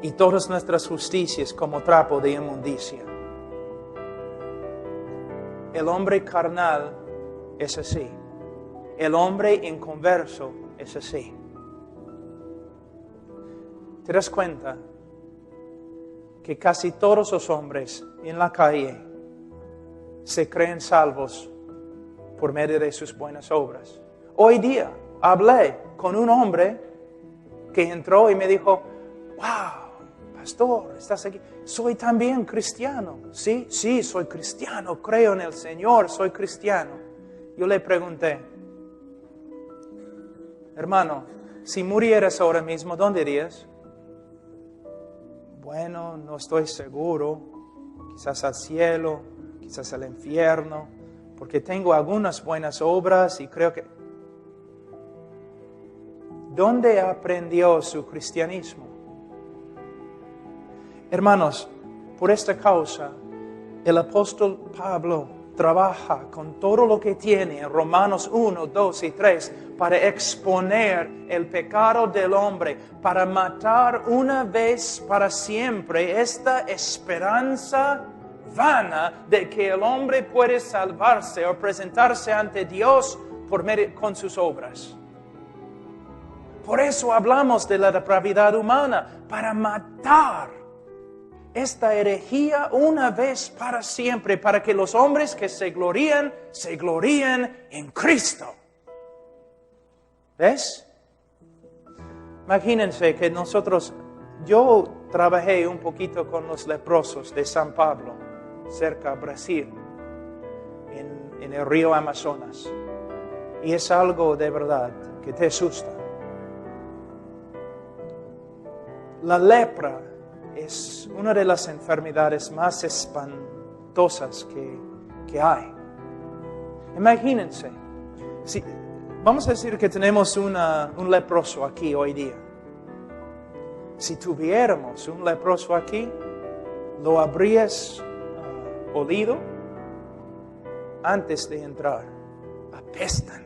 y todas nuestras justicias como trapo de inmundicia. El hombre carnal es así. El hombre inconverso es así. ¿Te das cuenta que casi todos los hombres en la calle se creen salvos por medio de sus buenas obras? Hoy día hablé con un hombre que entró y me dijo: wow, pastor, ¿estás aquí? Soy también cristiano. Sí, soy cristiano, creo en el Señor, soy cristiano. Yo le pregunté: hermano, si murieras ahora mismo, ¿dónde irías? Bueno, no estoy seguro. Quizás al cielo, quizás al infierno, porque tengo algunas buenas obras y creo que... ¿Dónde aprendió su cristianismo? Hermanos, por esta causa, el apóstol Pablo trabaja con todo lo que tiene en Romanos 1, 2 y 3 para exponer el pecado del hombre, para matar una vez para siempre esta esperanza vana de que el hombre puede salvarse o presentarse ante Dios con sus obras. Por eso hablamos de la depravidad humana, para matar esta herejía una vez para siempre, para que los hombres que se glorían en Cristo. ¿Ves? Imagínense que yo trabajé un poquito con los leprosos de San Pablo, cerca de Brasil, en el río Amazonas. Y es algo de verdad que te asusta. La lepra es una de las enfermedades más espantosas que hay. Imagínense, vamos a decir que tenemos un leproso aquí hoy día. Si tuviéramos un leproso aquí, lo habrías olido antes de entrar. Apestan.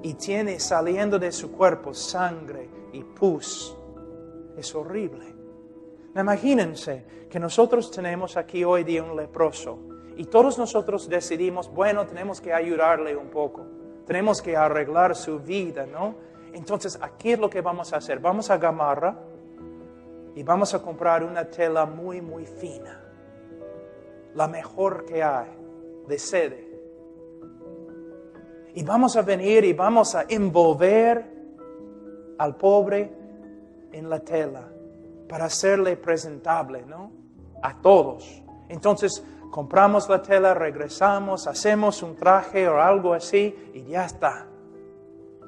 Y tiene saliendo de su cuerpo sangre y pus. Es horrible. Imagínense que nosotros tenemos aquí hoy día un leproso y todos nosotros decidimos, bueno, tenemos que ayudarle un poco, tenemos que arreglar su vida, ¿no? Entonces, aquí es lo que vamos a hacer. Vamos a Gamarra y vamos a comprar una tela muy, muy fina, la mejor que hay, de sede. Y vamos a venir y vamos a envolver al pobre en la tela, para hacerle presentable, ¿no? A todos. Entonces, compramos la tela, regresamos, hacemos un traje o algo así y ya está.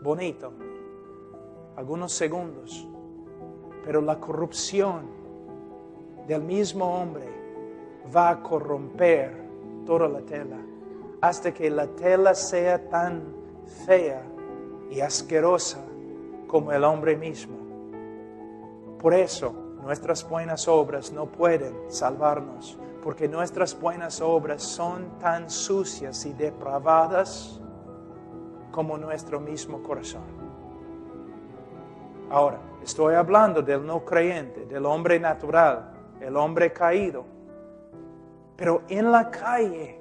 Bonito. Algunos segundos. Pero la corrupción del mismo hombre va a corromper toda la tela hasta que la tela sea tan fea y asquerosa como el hombre mismo. Por eso nuestras buenas obras no pueden salvarnos, porque nuestras buenas obras son tan sucias y depravadas como nuestro mismo corazón. Ahora, estoy hablando del no creyente, del hombre natural, el hombre caído. Pero en la calle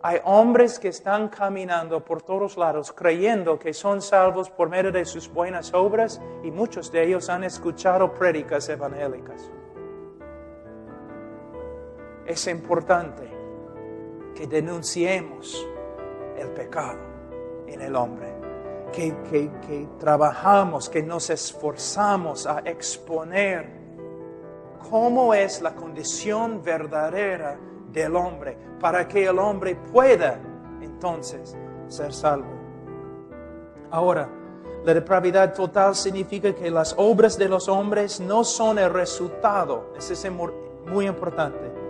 hay hombres que están caminando por todos lados creyendo que son salvos por medio de sus buenas obras y muchos de ellos han escuchado prédicas evangélicas. Es importante que denunciemos el pecado en el hombre, que trabajamos, que nos esforzamos a exponer cómo es la condición verdadera del hombre, para que el hombre pueda entonces ser salvo. Ahora, la depravidad total significa que las obras de los hombres no son el resultado. Eso es muy importante.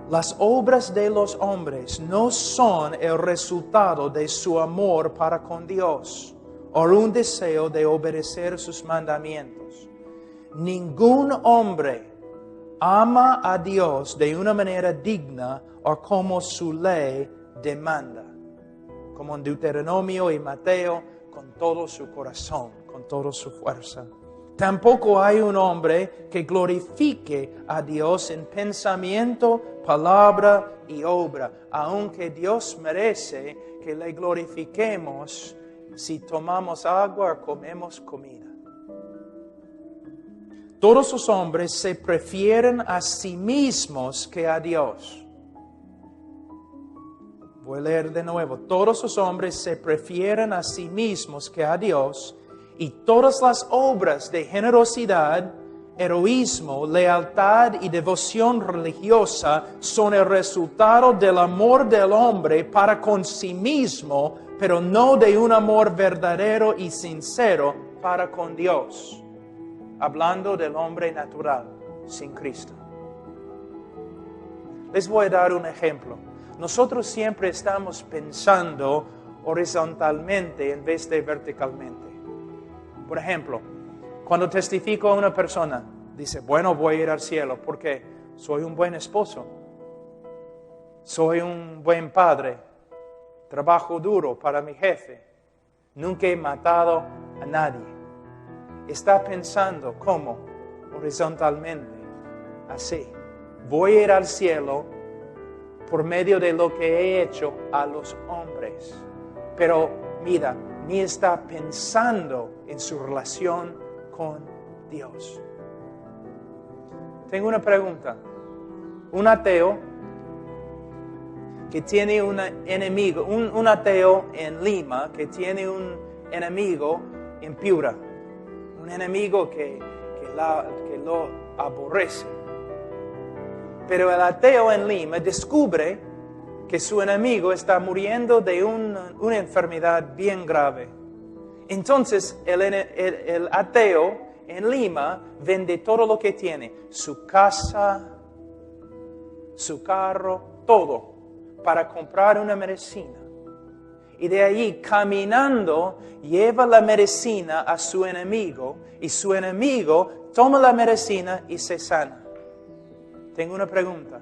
Las obras de los hombres no son el resultado de su amor para con Dios o un deseo de obedecer sus mandamientos. Ningún hombre ama a Dios de una manera digna o como su ley demanda, como en Deuteronomio y Mateo, con todo su corazón, con toda su fuerza. Tampoco hay un hombre que glorifique a Dios en pensamiento, palabra y obra, aunque Dios merece que le glorifiquemos si tomamos agua o comemos comida. Todos los hombres se prefieren a sí mismos que a Dios. Voy a leer de nuevo. Todos los hombres se prefieren a sí mismos que a Dios, y todas las obras de generosidad, heroísmo, lealtad y devoción religiosa son el resultado del amor del hombre para con sí mismo, pero no de un amor verdadero y sincero para con Dios. Hablando del hombre natural, sin Cristo. Les voy a dar un ejemplo. Nosotros siempre estamos pensando horizontalmente en vez de verticalmente. Por ejemplo, cuando testifico a una persona, dice, bueno, voy a ir al cielo porque soy un buen esposo, soy un buen padre, trabajo duro para mi jefe, nunca he matado a nadie. Está pensando ¿cómo? Horizontalmente, así. Voy a ir al cielo por medio de lo que he hecho a los hombres. Pero mira, ni está pensando en su relación con Dios. Tengo una pregunta. Un ateo que tiene un enemigo, un ateo en Lima que tiene un enemigo en Piura. Un enemigo que lo aborrece. Pero el ateo en Lima descubre que su enemigo está muriendo de una enfermedad bien grave. Entonces el ateo en Lima vende todo lo que tiene, su casa, su carro, todo, para comprar una medicina. Y de allí, caminando, lleva la medicina a su enemigo y su enemigo toma la medicina y se sana. Tengo una pregunta.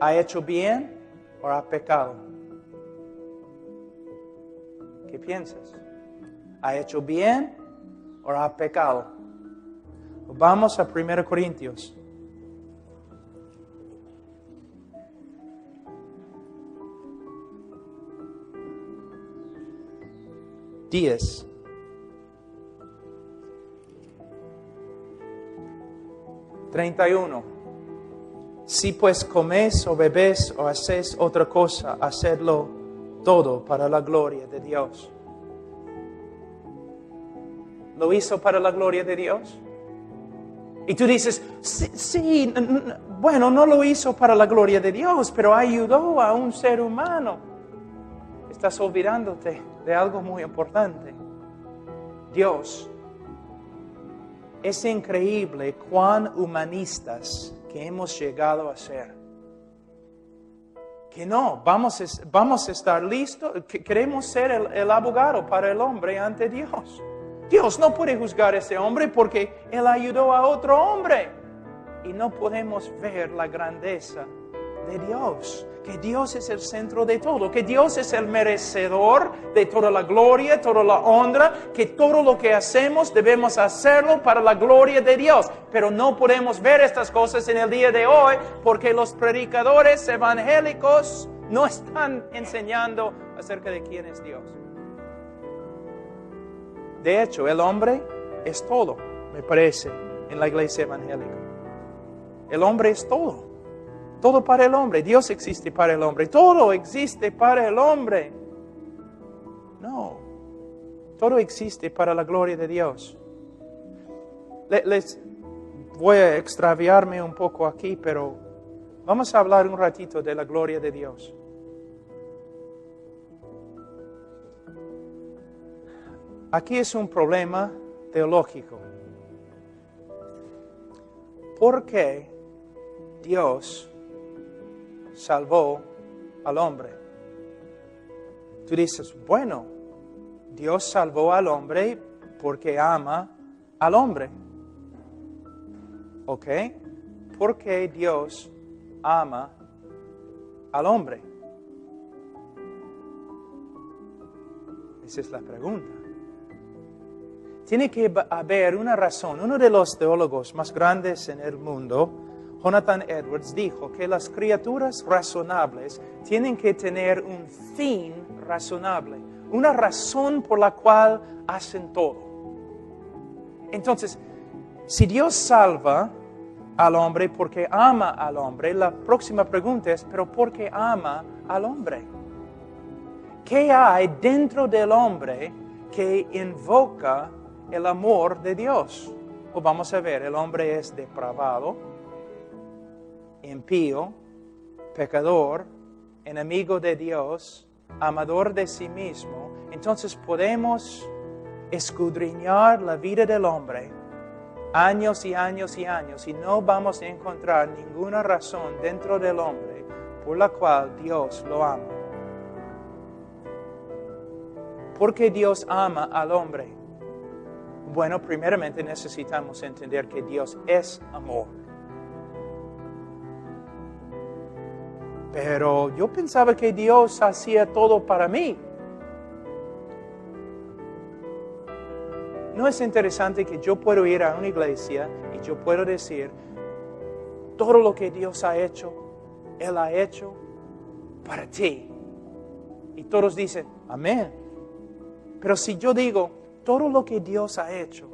¿Ha hecho bien o ha pecado? ¿Qué piensas? ¿Ha hecho bien o ha pecado? Vamos a 1 Corintios. Días. 31. Si pues coméis o bebéis o hacéis otra cosa, hacedlo todo para la gloria de Dios. ¿Lo hizo para la gloria de Dios? Y tú dices, sí, bueno, no lo hizo para la gloria de Dios, pero ayudó a un ser humano. Estás olvidándote de algo muy importante. Dios, es increíble cuán humanistas que hemos llegado a ser. Que no, vamos a estar listos, que queremos ser el abogado para el hombre ante Dios. Dios no puede juzgar a ese hombre porque él ayudó a otro hombre. Y no podemos ver la grandeza de Dios. Que Dios es el centro de todo. Que Dios es el merecedor de toda la gloria, toda la honra. Que todo lo que hacemos debemos hacerlo para la gloria de Dios. Pero no podemos ver estas cosas en el día de hoy porque los predicadores evangélicos no están enseñando acerca de quién es Dios. De hecho, el hombre es todo, me parece, en la iglesia evangélica. El hombre es todo. Todo para el hombre. Dios existe para el hombre. Todo existe para el hombre. No. Todo existe para la gloria de Dios. Les voy a extraviarme un poco aquí, pero vamos a hablar un ratito de la gloria de Dios. Aquí es un problema teológico. ¿Por qué Dios salvó al hombre? Tú dices, bueno, Dios salvó al hombre porque ama al hombre. ¿Ok? ¿Por qué Dios ama al hombre? Esa es la pregunta. Tiene que haber una razón. Uno de los teólogos más grandes en el mundo, Jonathan Edwards, dijo que las criaturas razonables tienen que tener un fin razonable, una razón por la cual hacen todo. Entonces, si Dios salva al hombre porque ama al hombre, la próxima pregunta es, ¿pero por qué ama al hombre? ¿Qué hay dentro del hombre que invoca el amor de Dios? Pues vamos a ver, el hombre es depravado, impío, pecador, enemigo de Dios, amador de sí mismo. Entonces podemos escudriñar la vida del hombre años y años y años y no vamos a encontrar ninguna razón dentro del hombre por la cual Dios lo ama. ¿Por qué Dios ama al hombre? Bueno, primeramente necesitamos entender que Dios es amor. Pero yo pensaba que Dios hacía todo para mí. ¿No es interesante que yo puedo ir a una iglesia y yo puedo decir, todo lo que Dios ha hecho, Él ha hecho para ti? Y todos dicen, amén. Pero si yo digo, todo lo que Dios ha hecho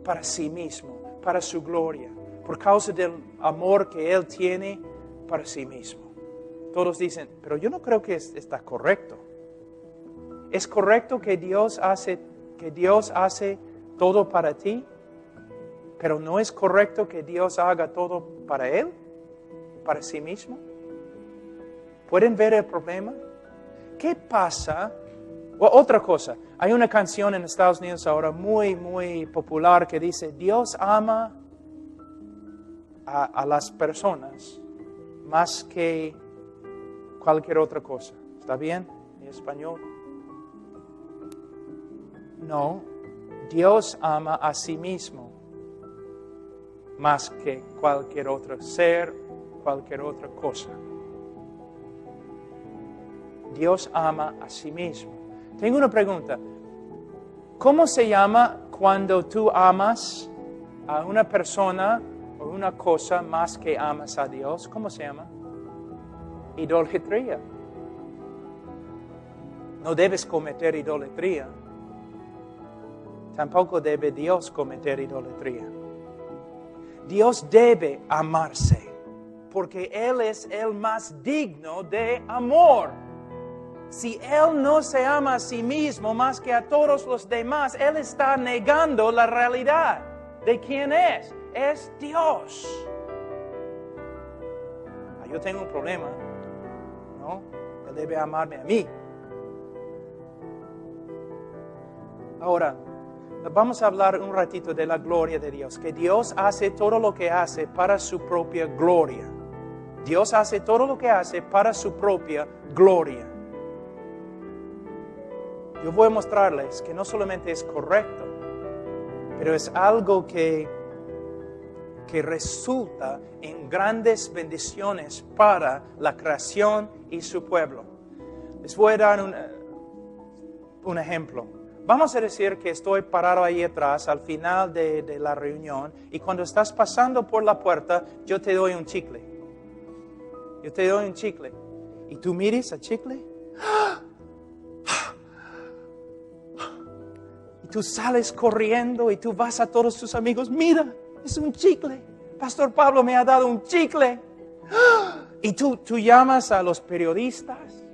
para sí mismo, para su gloria, por causa del amor que Él tiene para sí mismo. Todos dicen, pero yo no creo que está correcto. ¿Es correcto que Dios hace todo para ti? Pero no es correcto que Dios haga todo para Él, para sí mismo. ¿Pueden ver el problema? ¿Qué pasa? Otra cosa, hay una canción en Estados Unidos ahora muy, muy popular que dice, Dios ama a las personas más que cualquier otra cosa. ¿Está bien en español? No, Dios ama a sí mismo más que cualquier otro ser, cualquier otra cosa. Dios ama a sí mismo. Tengo una pregunta. ¿Cómo se llama cuando tú amas a una persona o una cosa más que amas a Dios? ¿Cómo se llama? Idolatría. No debes cometer idolatría. Tampoco debe Dios cometer idolatría. Dios debe amarse, porque Él es el más digno de amor. Si Él no se ama a sí mismo más que a todos los demás, Él está negando la realidad de quién es. Es Dios. yo tengo un problema, ¿no? Él debe amarme a mí. Ahora, vamos a hablar un ratito de la gloria de Dios, que Dios hace todo lo que hace para su propia gloria. Dios hace todo lo que hace para su propia gloria. Yo voy a mostrarles que no solamente es correcto, pero es algo que resulta en grandes bendiciones para la creación y su pueblo. Les voy a dar un ejemplo. Vamos a decir que estoy parado ahí atrás al final de la reunión y cuando estás pasando por la puerta, yo te doy un chicle. Yo te doy un chicle. Y tú miras al chicle. Y tú sales corriendo y tú vas a todos tus amigos. Mira, es un chicle. Pastor Pablo me ha dado un chicle. Y tú llamas a los periodistas.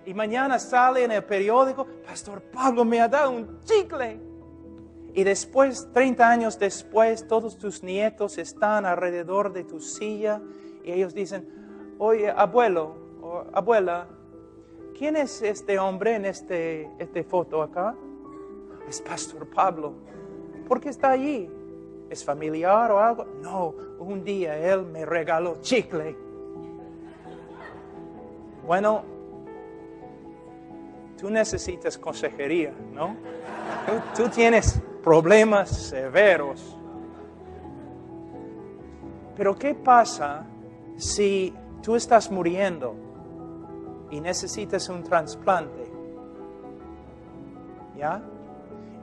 Y mañana sale en el periódico, Pastor Pablo me ha dado un chicle. Y después, 30 años después, todos tus nietos están alrededor de tu silla. Y ellos dicen, oye, abuelo o abuela, ¿quién es este hombre en este foto acá? Es Pastor Pablo. ¿Por qué está allí? ¿Es familiar o algo? No, un día él me regaló chicle. Bueno, tú necesitas consejería, ¿no? Tú tienes problemas severos. Pero ¿qué pasa si tú estás muriendo y necesitas un trasplante? ¿Ya?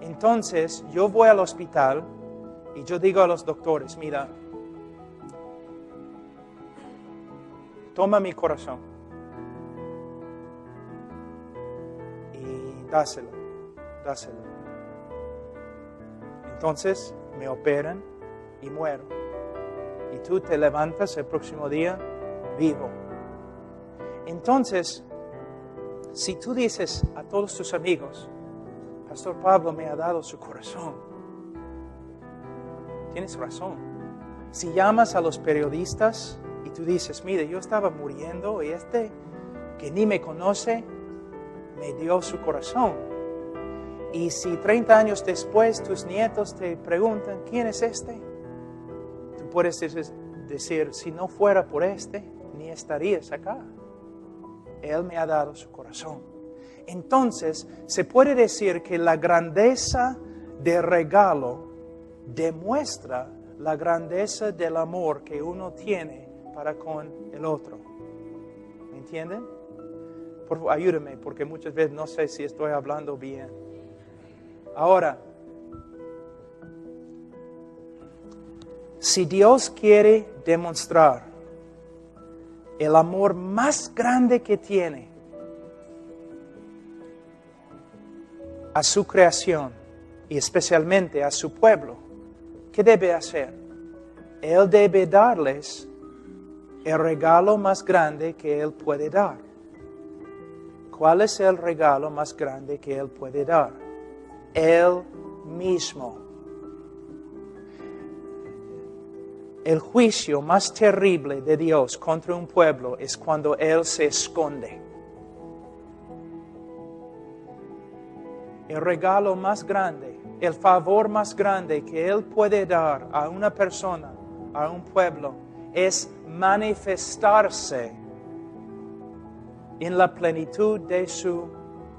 Entonces, yo voy al hospital y yo digo a los doctores, mira, toma mi corazón y dáselo. Entonces, me operan y muero. Y tú te levantas el próximo día vivo. Entonces, si tú dices a todos tus amigos, Pastor Pablo me ha dado su corazón, tienes razón. Si llamas a los periodistas y tú dices, mire, yo estaba muriendo y que ni me conoce, me dio su corazón. Y si 30 años después tus nietos te preguntan, ¿quién es este? Tú puedes decir, si no fuera por ni estarías acá. Él me ha dado su corazón. Entonces, se puede decir que la grandeza del regalo demuestra la grandeza del amor que uno tiene para con el otro. ¿Me entienden? Por favor, ayúdame, porque muchas veces no sé si estoy hablando bien. Ahora, si Dios quiere demostrar el amor más grande que tiene a su creación y especialmente a su pueblo, ¿qué debe hacer? Él debe darles el regalo más grande que Él puede dar. ¿Cuál es el regalo más grande que Él puede dar? Él mismo. El juicio más terrible de Dios contra un pueblo es cuando Él se esconde. El regalo más grande, el favor más grande que Él puede dar a una persona, a un pueblo, es manifestarse en la plenitud de su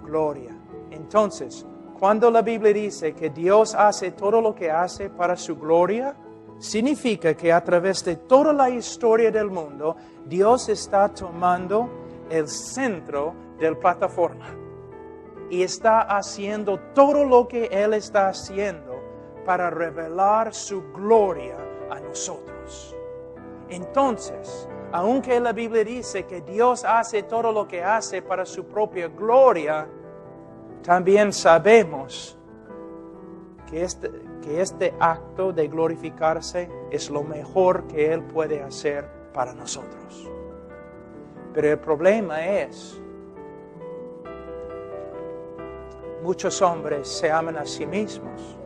gloria. Entonces, cuando la Biblia dice que Dios hace todo lo que hace para su gloria, significa que a través de toda la historia del mundo, Dios está tomando el centro de la plataforma y está haciendo todo lo que Él está haciendo para revelar su gloria a nosotros. Entonces, aunque la Biblia dice que Dios hace todo lo que hace para su propia gloria, también sabemos que este acto de glorificarse es lo mejor que Él puede hacer para nosotros. Pero el problema es, muchos hombres se aman a sí mismos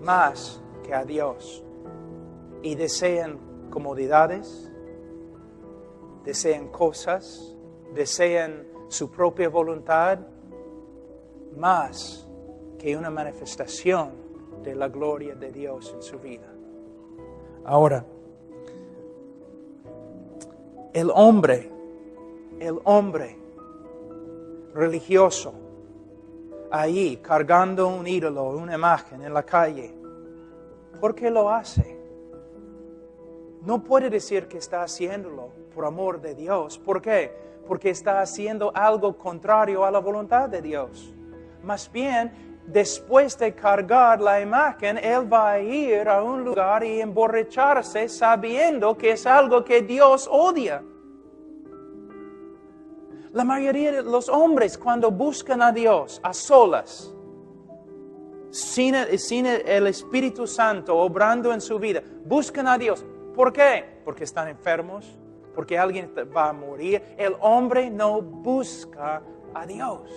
más que a Dios y desean comodidades, desean cosas, desean su propia voluntad, más que una manifestación de la gloria de Dios en su vida. Ahora, el hombre religioso, ahí cargando un ídolo, una imagen en la calle, ¿por qué lo hace? No puede decir que está haciéndolo por amor de Dios. ¿Por qué? Porque está haciendo algo contrario a la voluntad de Dios. Más bien, después de cargar la imagen, él va a ir a un lugar y emborracharse sabiendo que es algo que Dios odia. La mayoría de los hombres, cuando buscan a Dios a solas, sin el Espíritu Santo obrando en su vida, buscan a Dios. ¿Por qué? Porque están enfermos, porque alguien va a morir. El hombre no busca a Dios.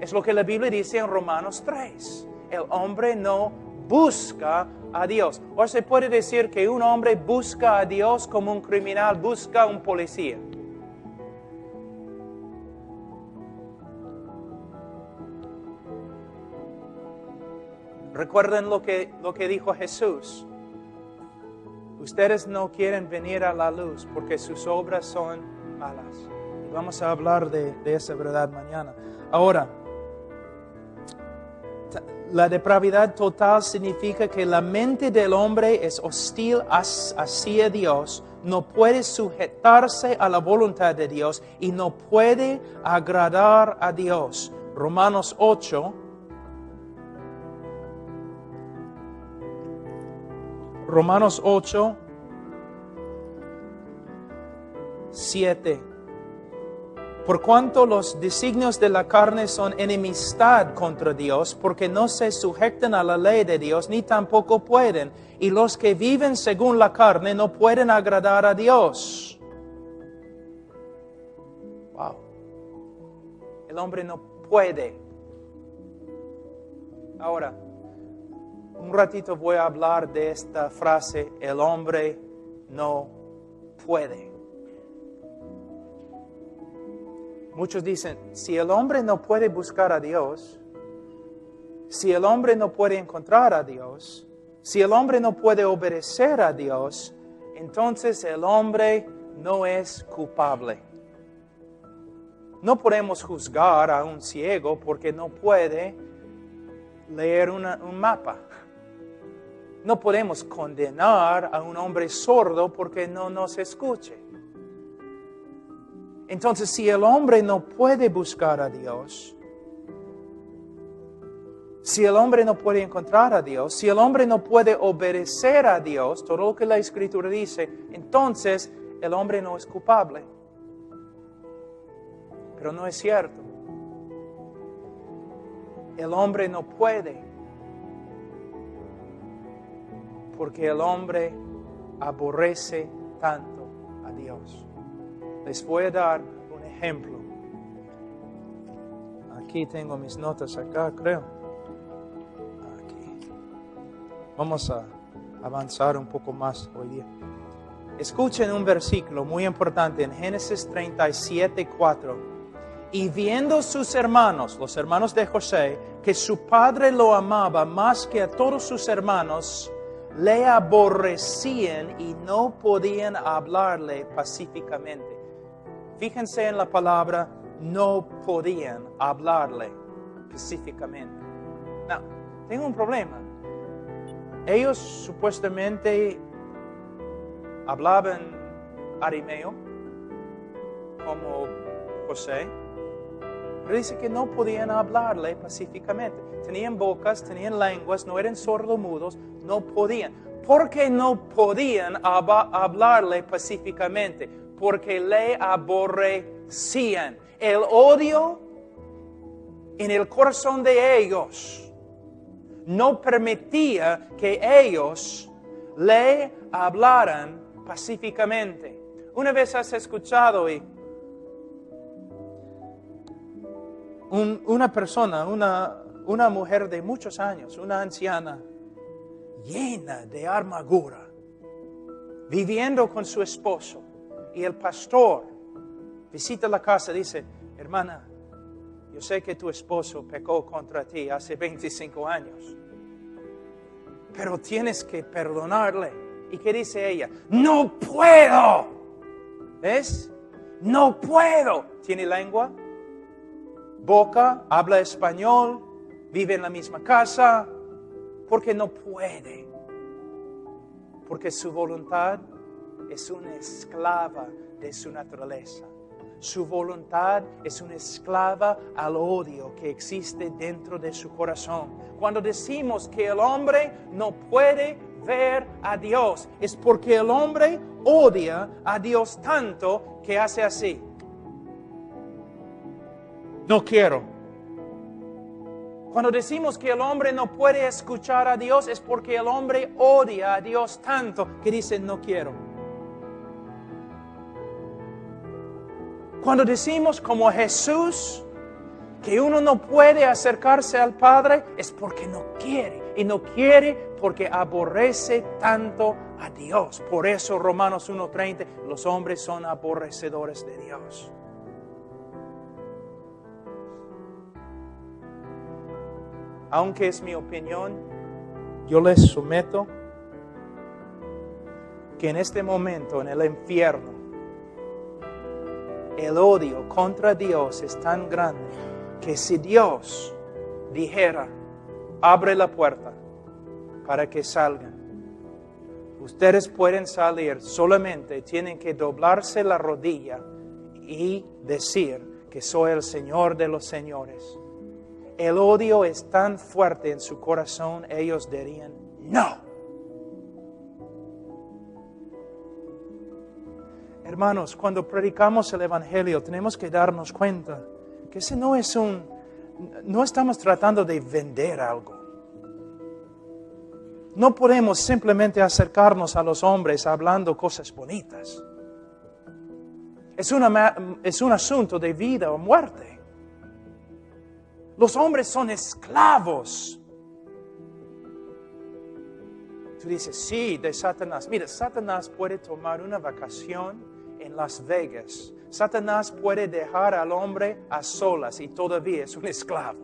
Es lo que la Biblia dice en Romanos 3. El hombre no busca a Dios. O se puede decir que un hombre busca a Dios como un criminal busca a un policía. Recuerden lo que dijo Jesús. Ustedes no quieren venir a la luz porque sus obras son malas. Y vamos a hablar de esa verdad mañana. Ahora, la depravidad total significa que la mente del hombre es hostil hacia Dios, no puede sujetarse a la voluntad de Dios y no puede agradar a Dios. Romanos 8. Romanos 8, 7. Por cuanto los designios de la carne son enemistad contra Dios, porque no se sujetan a la ley de Dios, ni tampoco pueden. Y los que viven según la carne no pueden agradar a Dios. Wow. El hombre no puede. Ahora, un ratito voy a hablar de esta frase, el hombre no puede. Muchos dicen, si el hombre no puede buscar a Dios, si el hombre no puede encontrar a Dios, si el hombre no puede obedecer a Dios, entonces el hombre no es culpable. No podemos juzgar a un ciego porque no puede leer un mapa. No podemos condenar a un hombre sordo porque no nos escuche. Entonces, si el hombre no puede buscar a Dios, si el hombre no puede encontrar a Dios, si el hombre no puede obedecer a Dios, todo lo que la Escritura dice, entonces el hombre no es culpable. Pero no es cierto. El hombre no puede, porque el hombre aborrece tanto a Dios. Les voy a dar un ejemplo. Aquí tengo mis notas acá, creo. Aquí. Vamos a avanzar un poco más hoy día. Escuchen un versículo muy importante en Génesis 37, 4. Y viendo sus hermanos, los hermanos de José, que su padre lo amaba más que a todos sus hermanos, le aborrecían y no podían hablarle pacíficamente. Fíjense en la palabra, no podían hablarle pacíficamente. No, tengo un problema. Ellos supuestamente hablaban arameo, como José, pero dice que no podían hablarle pacíficamente. Tenían bocas, tenían lenguas, no eran sordomudos, no podían. ¿Por qué no podían hablarle pacíficamente? Porque le aborrecían. El odio en el corazón de ellos no permitía que ellos le hablaran pacíficamente. Una vez has escuchado una persona, una mujer de muchos años, una anciana, llena de amargura, viviendo con su esposo, y el pastor visita la casa y dice, hermana, yo sé que tu esposo pecó contra ti hace 25 años, pero tienes que perdonarle. ¿Y qué dice ella? ¡No puedo! ¿Ves? ¡No puedo! Tiene lengua, boca, habla español, vive en la misma casa, porque no puede. Porque su voluntad es una esclava de su naturaleza. Su voluntad es una esclava al odio que existe dentro de su corazón. Cuando decimos que el hombre no puede ver a Dios, es porque el hombre odia a Dios tanto que hace así. No quiero. Cuando decimos que el hombre no puede escuchar a Dios, es porque el hombre odia a Dios tanto que dice no quiero. Cuando decimos como Jesús que uno no puede acercarse al Padre, es porque no quiere. Y no quiere porque aborrece tanto a Dios. Por eso Romanos 1:30, los hombres son aborrecedores de Dios. Aunque es mi opinión, yo les someto que en este momento, en el infierno, el odio contra Dios es tan grande que si Dios dijera, abre la puerta para que salgan, ustedes pueden salir, solamente tienen que doblarse la rodilla y decir que soy el Señor de los señores. El odio es tan fuerte en su corazón, ellos dirían, no. Hermanos, cuando predicamos el Evangelio, tenemos que darnos cuenta que ese no estamos tratando de vender algo. No podemos simplemente acercarnos a los hombres hablando cosas bonitas. Es un asunto de vida o muerte. Los hombres son esclavos. Tú dices, sí, de Satanás. Mira, Satanás puede tomar una vacación en Las Vegas. Satanás puede dejar al hombre a solas y todavía es un esclavo.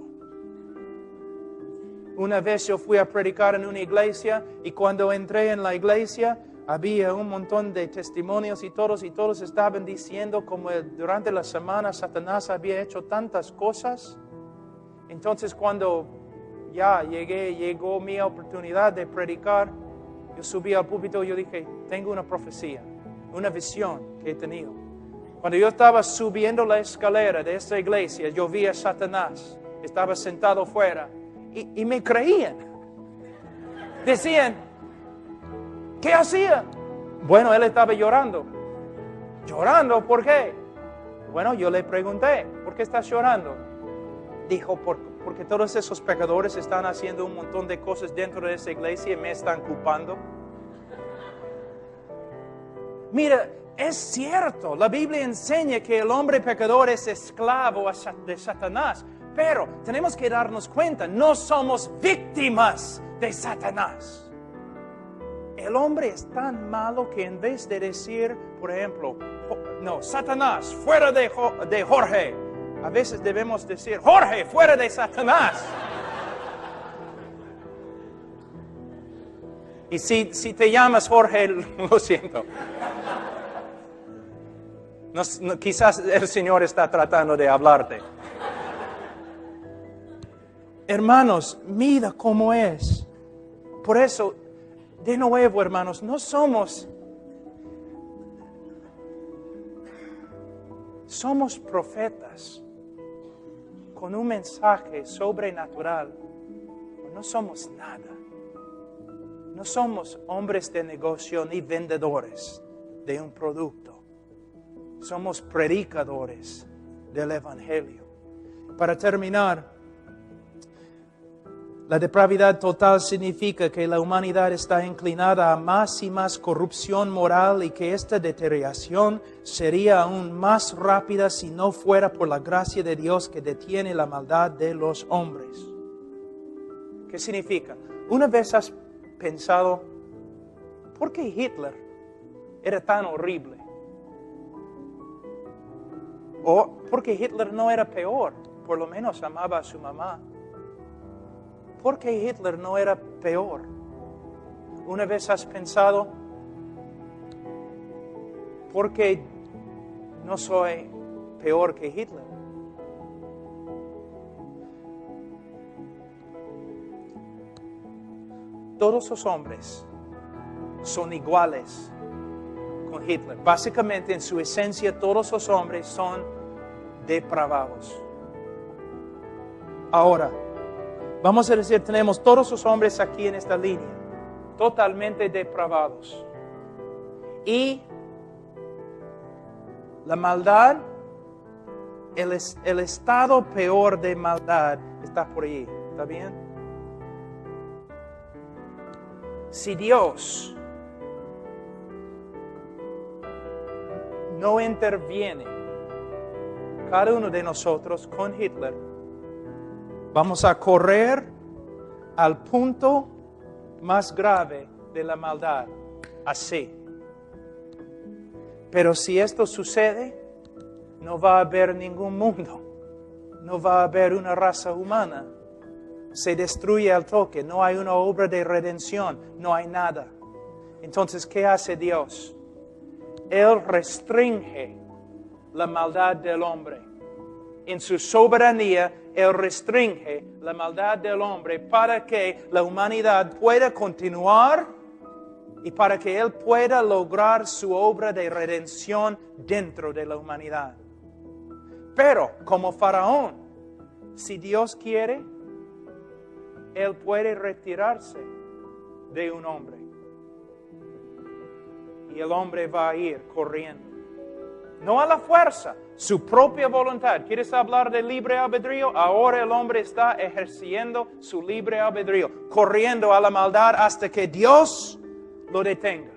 Una vez yo fui a predicar en una iglesia y cuando entré en la iglesia había un montón de testimonios y todos estaban diciendo como durante la semana Satanás había hecho tantas cosas. Entonces cuando ya llegó mi oportunidad de predicar, yo subí al púlpito y yo dije, tengo una profecía, una visión que he tenido. Cuando yo estaba subiendo la escalera de esta iglesia, yo vi a Satanás, estaba sentado fuera y me creían. Decían, ¿qué hacía? Bueno, él estaba llorando. ¿Llorando? ¿Por qué? Bueno, yo le pregunté, ¿por qué estás llorando? Dijo, porque todos esos pecadores están haciendo un montón de cosas dentro de esa iglesia y me están culpando. Mira, es cierto, la Biblia enseña que el hombre pecador es esclavo de Satanás, pero tenemos que darnos cuenta, no somos víctimas de Satanás. El hombre es tan malo que en vez de decir, por ejemplo, no, Satanás, fuera de Jorge, a veces debemos decir, Jorge, fuera de Satanás. Y si te llamas Jorge, lo siento. No, quizás el Señor está tratando de hablarte. Hermanos, mira cómo es. Por eso, de nuevo, hermanos, no somos profetas con un mensaje sobrenatural. No somos nada. No somos hombres de negocio ni vendedores de un producto. Somos predicadores del Evangelio. Para terminar, la depravidad total significa que la humanidad está inclinada a más y más corrupción moral y que esta deterioración sería aún más rápida si no fuera por la gracia de Dios que detiene la maldad de los hombres. ¿Qué significa? Una vez has pensado, ¿por qué Hitler era tan horrible? O porque Hitler no era peor, por lo menos amaba a su mamá. ¿Por qué Hitler no era peor? ¿Una vez has pensado, por qué no soy peor que Hitler? Todos los hombres son iguales con Hitler. Básicamente, en su esencia, todos los hombres son depravados. Ahora, vamos a decir, tenemos todos los hombres aquí en esta línea, totalmente depravados. Y la maldad, el estado peor de maldad está por allí. ¿Está bien? Si Dios no interviene cada uno de nosotros con Hitler, vamos a correr al punto más grave de la maldad, así. Pero si esto sucede, no va a haber ningún mundo, no va a haber una raza humana. Se destruye al toque, no hay una obra de redención, no hay nada. Entonces, ¿qué hace Dios? Él restringe la maldad del hombre. En su soberanía, Él restringe la maldad del hombre para que la humanidad pueda continuar y para que Él pueda lograr su obra de redención dentro de la humanidad. Pero, como Faraón, si Dios quiere, Él puede retirarse de un hombre. Y el hombre va a ir corriendo. No a la fuerza, su propia voluntad. ¿Quieres hablar de libre albedrío? Ahora el hombre está ejerciendo su libre albedrío, corriendo a la maldad hasta que Dios lo detenga.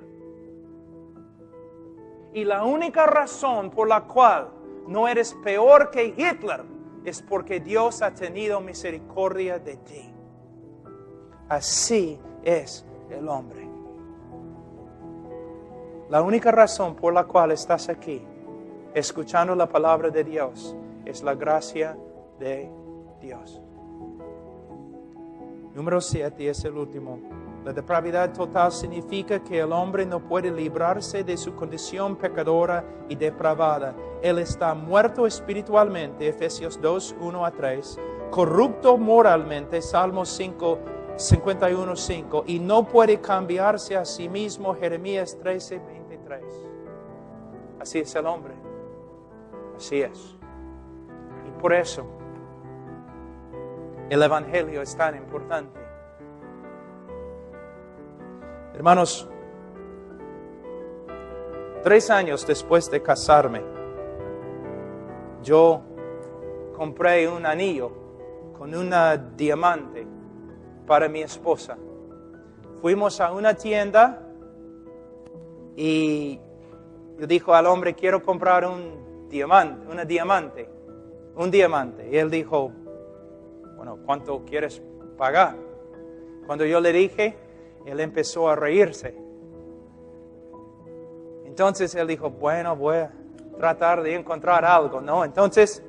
Y la única razón por la cual no eres peor que Hitler es porque Dios ha tenido misericordia de ti. Así es el hombre. La única razón por la cual estás aquí, escuchando la palabra de Dios, es la gracia de Dios. Número 7 es el último. La depravidad total significa que el hombre no puede librarse de su condición pecadora y depravada. Él está muerto espiritualmente, Efesios 2, 1-3, corrupto moralmente, Salmos 51:5, y no puede cambiarse a sí mismo, Jeremías 13:23. Así es el hombre. Así es. Y por eso el Evangelio es tan importante. Hermanos, 3 años después de casarme, yo compré un anillo con un diamante para mi esposa. Fuimos a una tienda y yo dije al hombre, quiero comprar un diamante. Y él dijo, bueno, ¿cuánto quieres pagar? Cuando yo le dije, él empezó a reírse. Entonces él dijo, bueno, voy a tratar de encontrar algo, ¿no? Entonces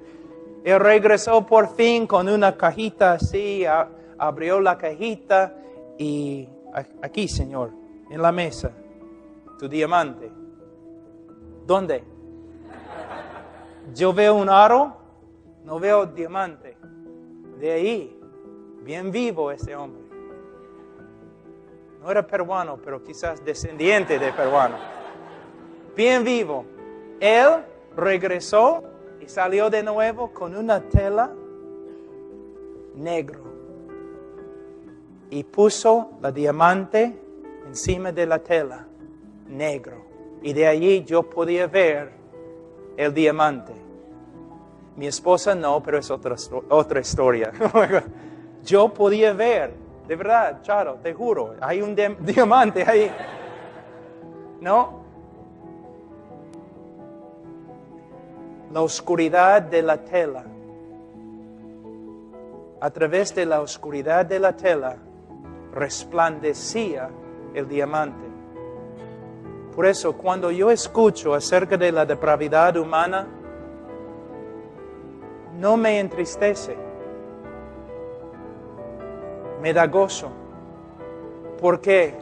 él regresó por fin con una cajita así, abrió la cajita y aquí, Señor, en la mesa, tu diamante. ¿Dónde? Yo veo un aro, no veo diamante. De ahí, bien vivo ese hombre. No era peruano, pero quizás descendiente de peruano. Bien vivo. Él regresó y salió de nuevo con una tela negro. Y puso la diamante encima de la tela negro. Y de allí yo podía ver el diamante. Mi esposa no, pero es otra historia. Yo podía ver, de verdad, Charo, te juro, hay un diamante ahí. ¿No? La oscuridad de la tela. A través de la oscuridad de la tela resplandecía el diamante. Por eso, cuando yo escucho acerca de la depravidad humana, no me entristece, me da gozo, porque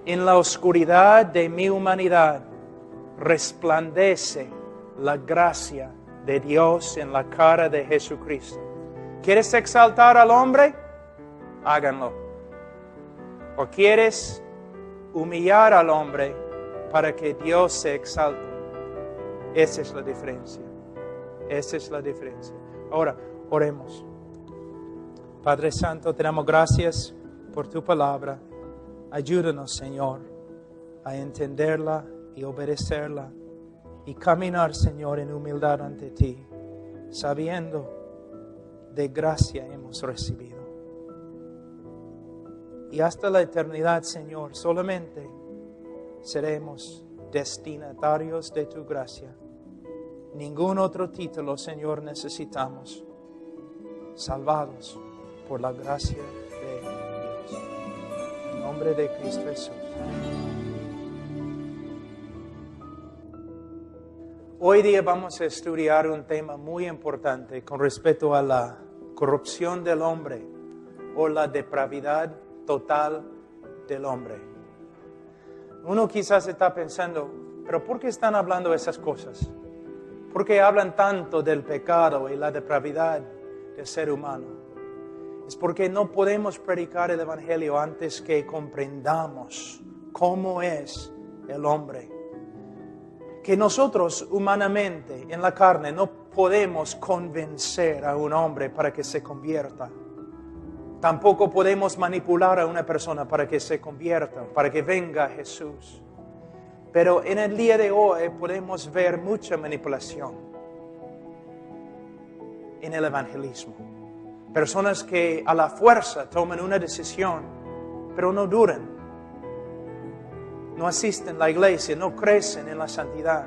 en la oscuridad de mi humanidad resplandece la gracia de Dios en la cara de Jesucristo. ¿Quieres exaltar al hombre? Háganlo. ¿O quieres humillar al hombre para que Dios se exalte? Esa es la diferencia. Esa es la diferencia. Ahora, oremos. Padre Santo, te damos gracias por tu palabra. Ayúdanos, Señor, a entenderla y obedecerla y caminar, Señor, en humildad ante ti, sabiendo de gracia hemos recibido. Y hasta la eternidad, Señor, solamente seremos destinatarios de tu gracia. Ningún otro título, Señor, necesitamos. Salvados por la gracia de Dios. En nombre de Cristo Jesús. Hoy día vamos a estudiar un tema muy importante con respecto a la corrupción del hombre o la depravidad total del hombre. Uno quizás está pensando, ¿pero por qué están hablando esas cosas? ¿Por qué hablan tanto del pecado y la depravidad del ser humano? Es porque no podemos predicar el Evangelio antes que comprendamos cómo es el hombre. Que nosotros humanamente, en la carne, no podemos convencer a un hombre para que se convierta. Tampoco podemos manipular a una persona para que se convierta, para que venga a Jesús. Pero en el día de hoy podemos ver mucha manipulación en el evangelismo. Personas que a la fuerza toman una decisión, pero no duran. No asisten a la iglesia, no crecen en la santidad.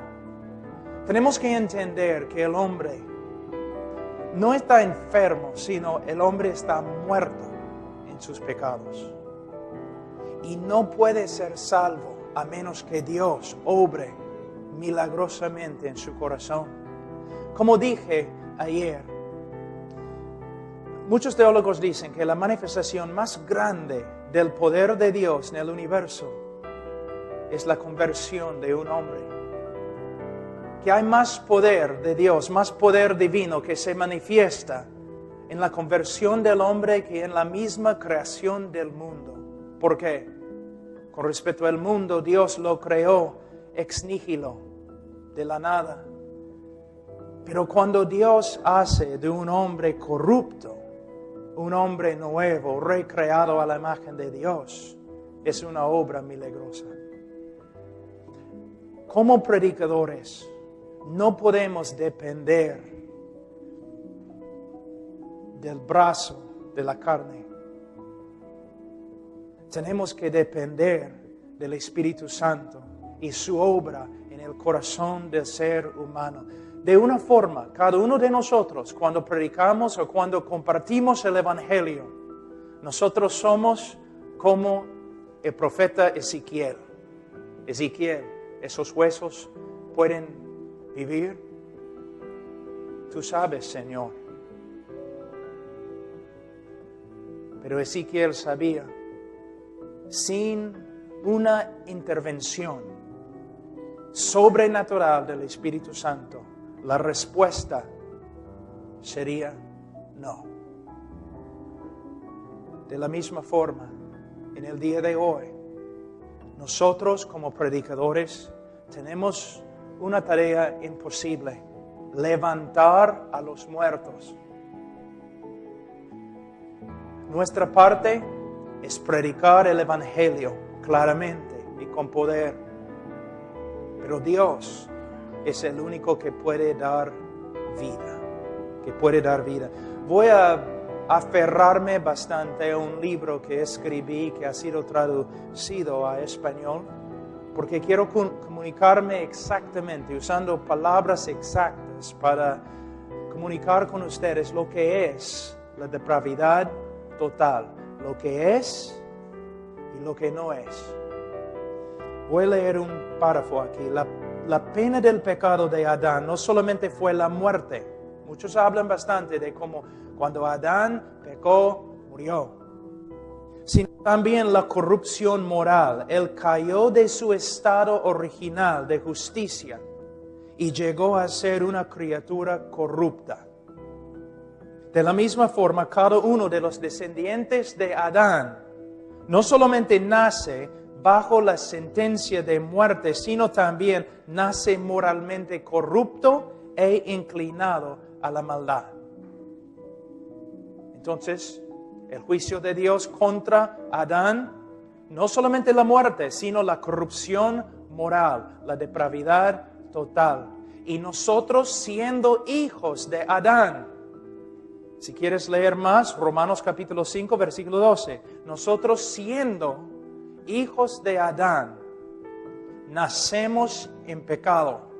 Tenemos que entender que el hombre no está enfermo, sino el hombre está muerto en sus pecados. Y no puede ser salvo a menos que Dios obre milagrosamente en su corazón. Como dije ayer, muchos teólogos dicen que la manifestación más grande del poder de Dios en el universo es la conversión de un hombre. Que hay más poder de Dios, más poder divino que se manifiesta en la conversión del hombre que en la misma creación del mundo. ¿Por qué? Con respecto al mundo, Dios lo creó ex nihilo, de la nada. Pero cuando Dios hace de un hombre corrupto, un hombre nuevo, recreado a la imagen de Dios, es una obra milagrosa. Como predicadores, no podemos depender del brazo de la carne. Tenemos que depender del Espíritu Santo y su obra en el corazón del ser humano. De una forma, cada uno de nosotros, cuando predicamos o cuando compartimos el Evangelio, nosotros somos como el profeta Ezequiel. Ezequiel, ¿esos huesos pueden vivir? Tú sabes, Señor. Pero Ezequiel sabía, sin una intervención sobrenatural del Espíritu Santo, la respuesta sería no. De la misma forma, en el día de hoy, nosotros como predicadores tenemos una tarea imposible: levantar a los muertos. Nuestra parte es predicar el Evangelio claramente y con poder. Pero Dios es el único que puede dar vida. Voy a aferrarme bastante a un libro que escribí, que ha sido traducido a español, porque quiero comunicarme exactamente, usando palabras exactas para comunicar con ustedes lo que es la depravidad total, lo que es y lo que no es. Voy a leer un párrafo aquí. La pena del pecado de Adán no solamente fue la muerte, Muchos hablan bastante de cómo cuando Adán pecó, murió. Sino también la corrupción moral. Él cayó de su estado original de justicia y llegó a ser una criatura corrupta. De la misma forma, cada uno de los descendientes de Adán no solamente nace bajo la sentencia de muerte, sino también nace moralmente corrupto e inclinado a la maldad. Entonces, el juicio de Dios contra Adán, no solamente la muerte, sino la corrupción moral, la depravidad total. Y nosotros siendo hijos de Adán, si quieres leer más, Romanos capítulo 5, versículo 12. Nosotros siendo hijos de Adán, nacemos en pecado.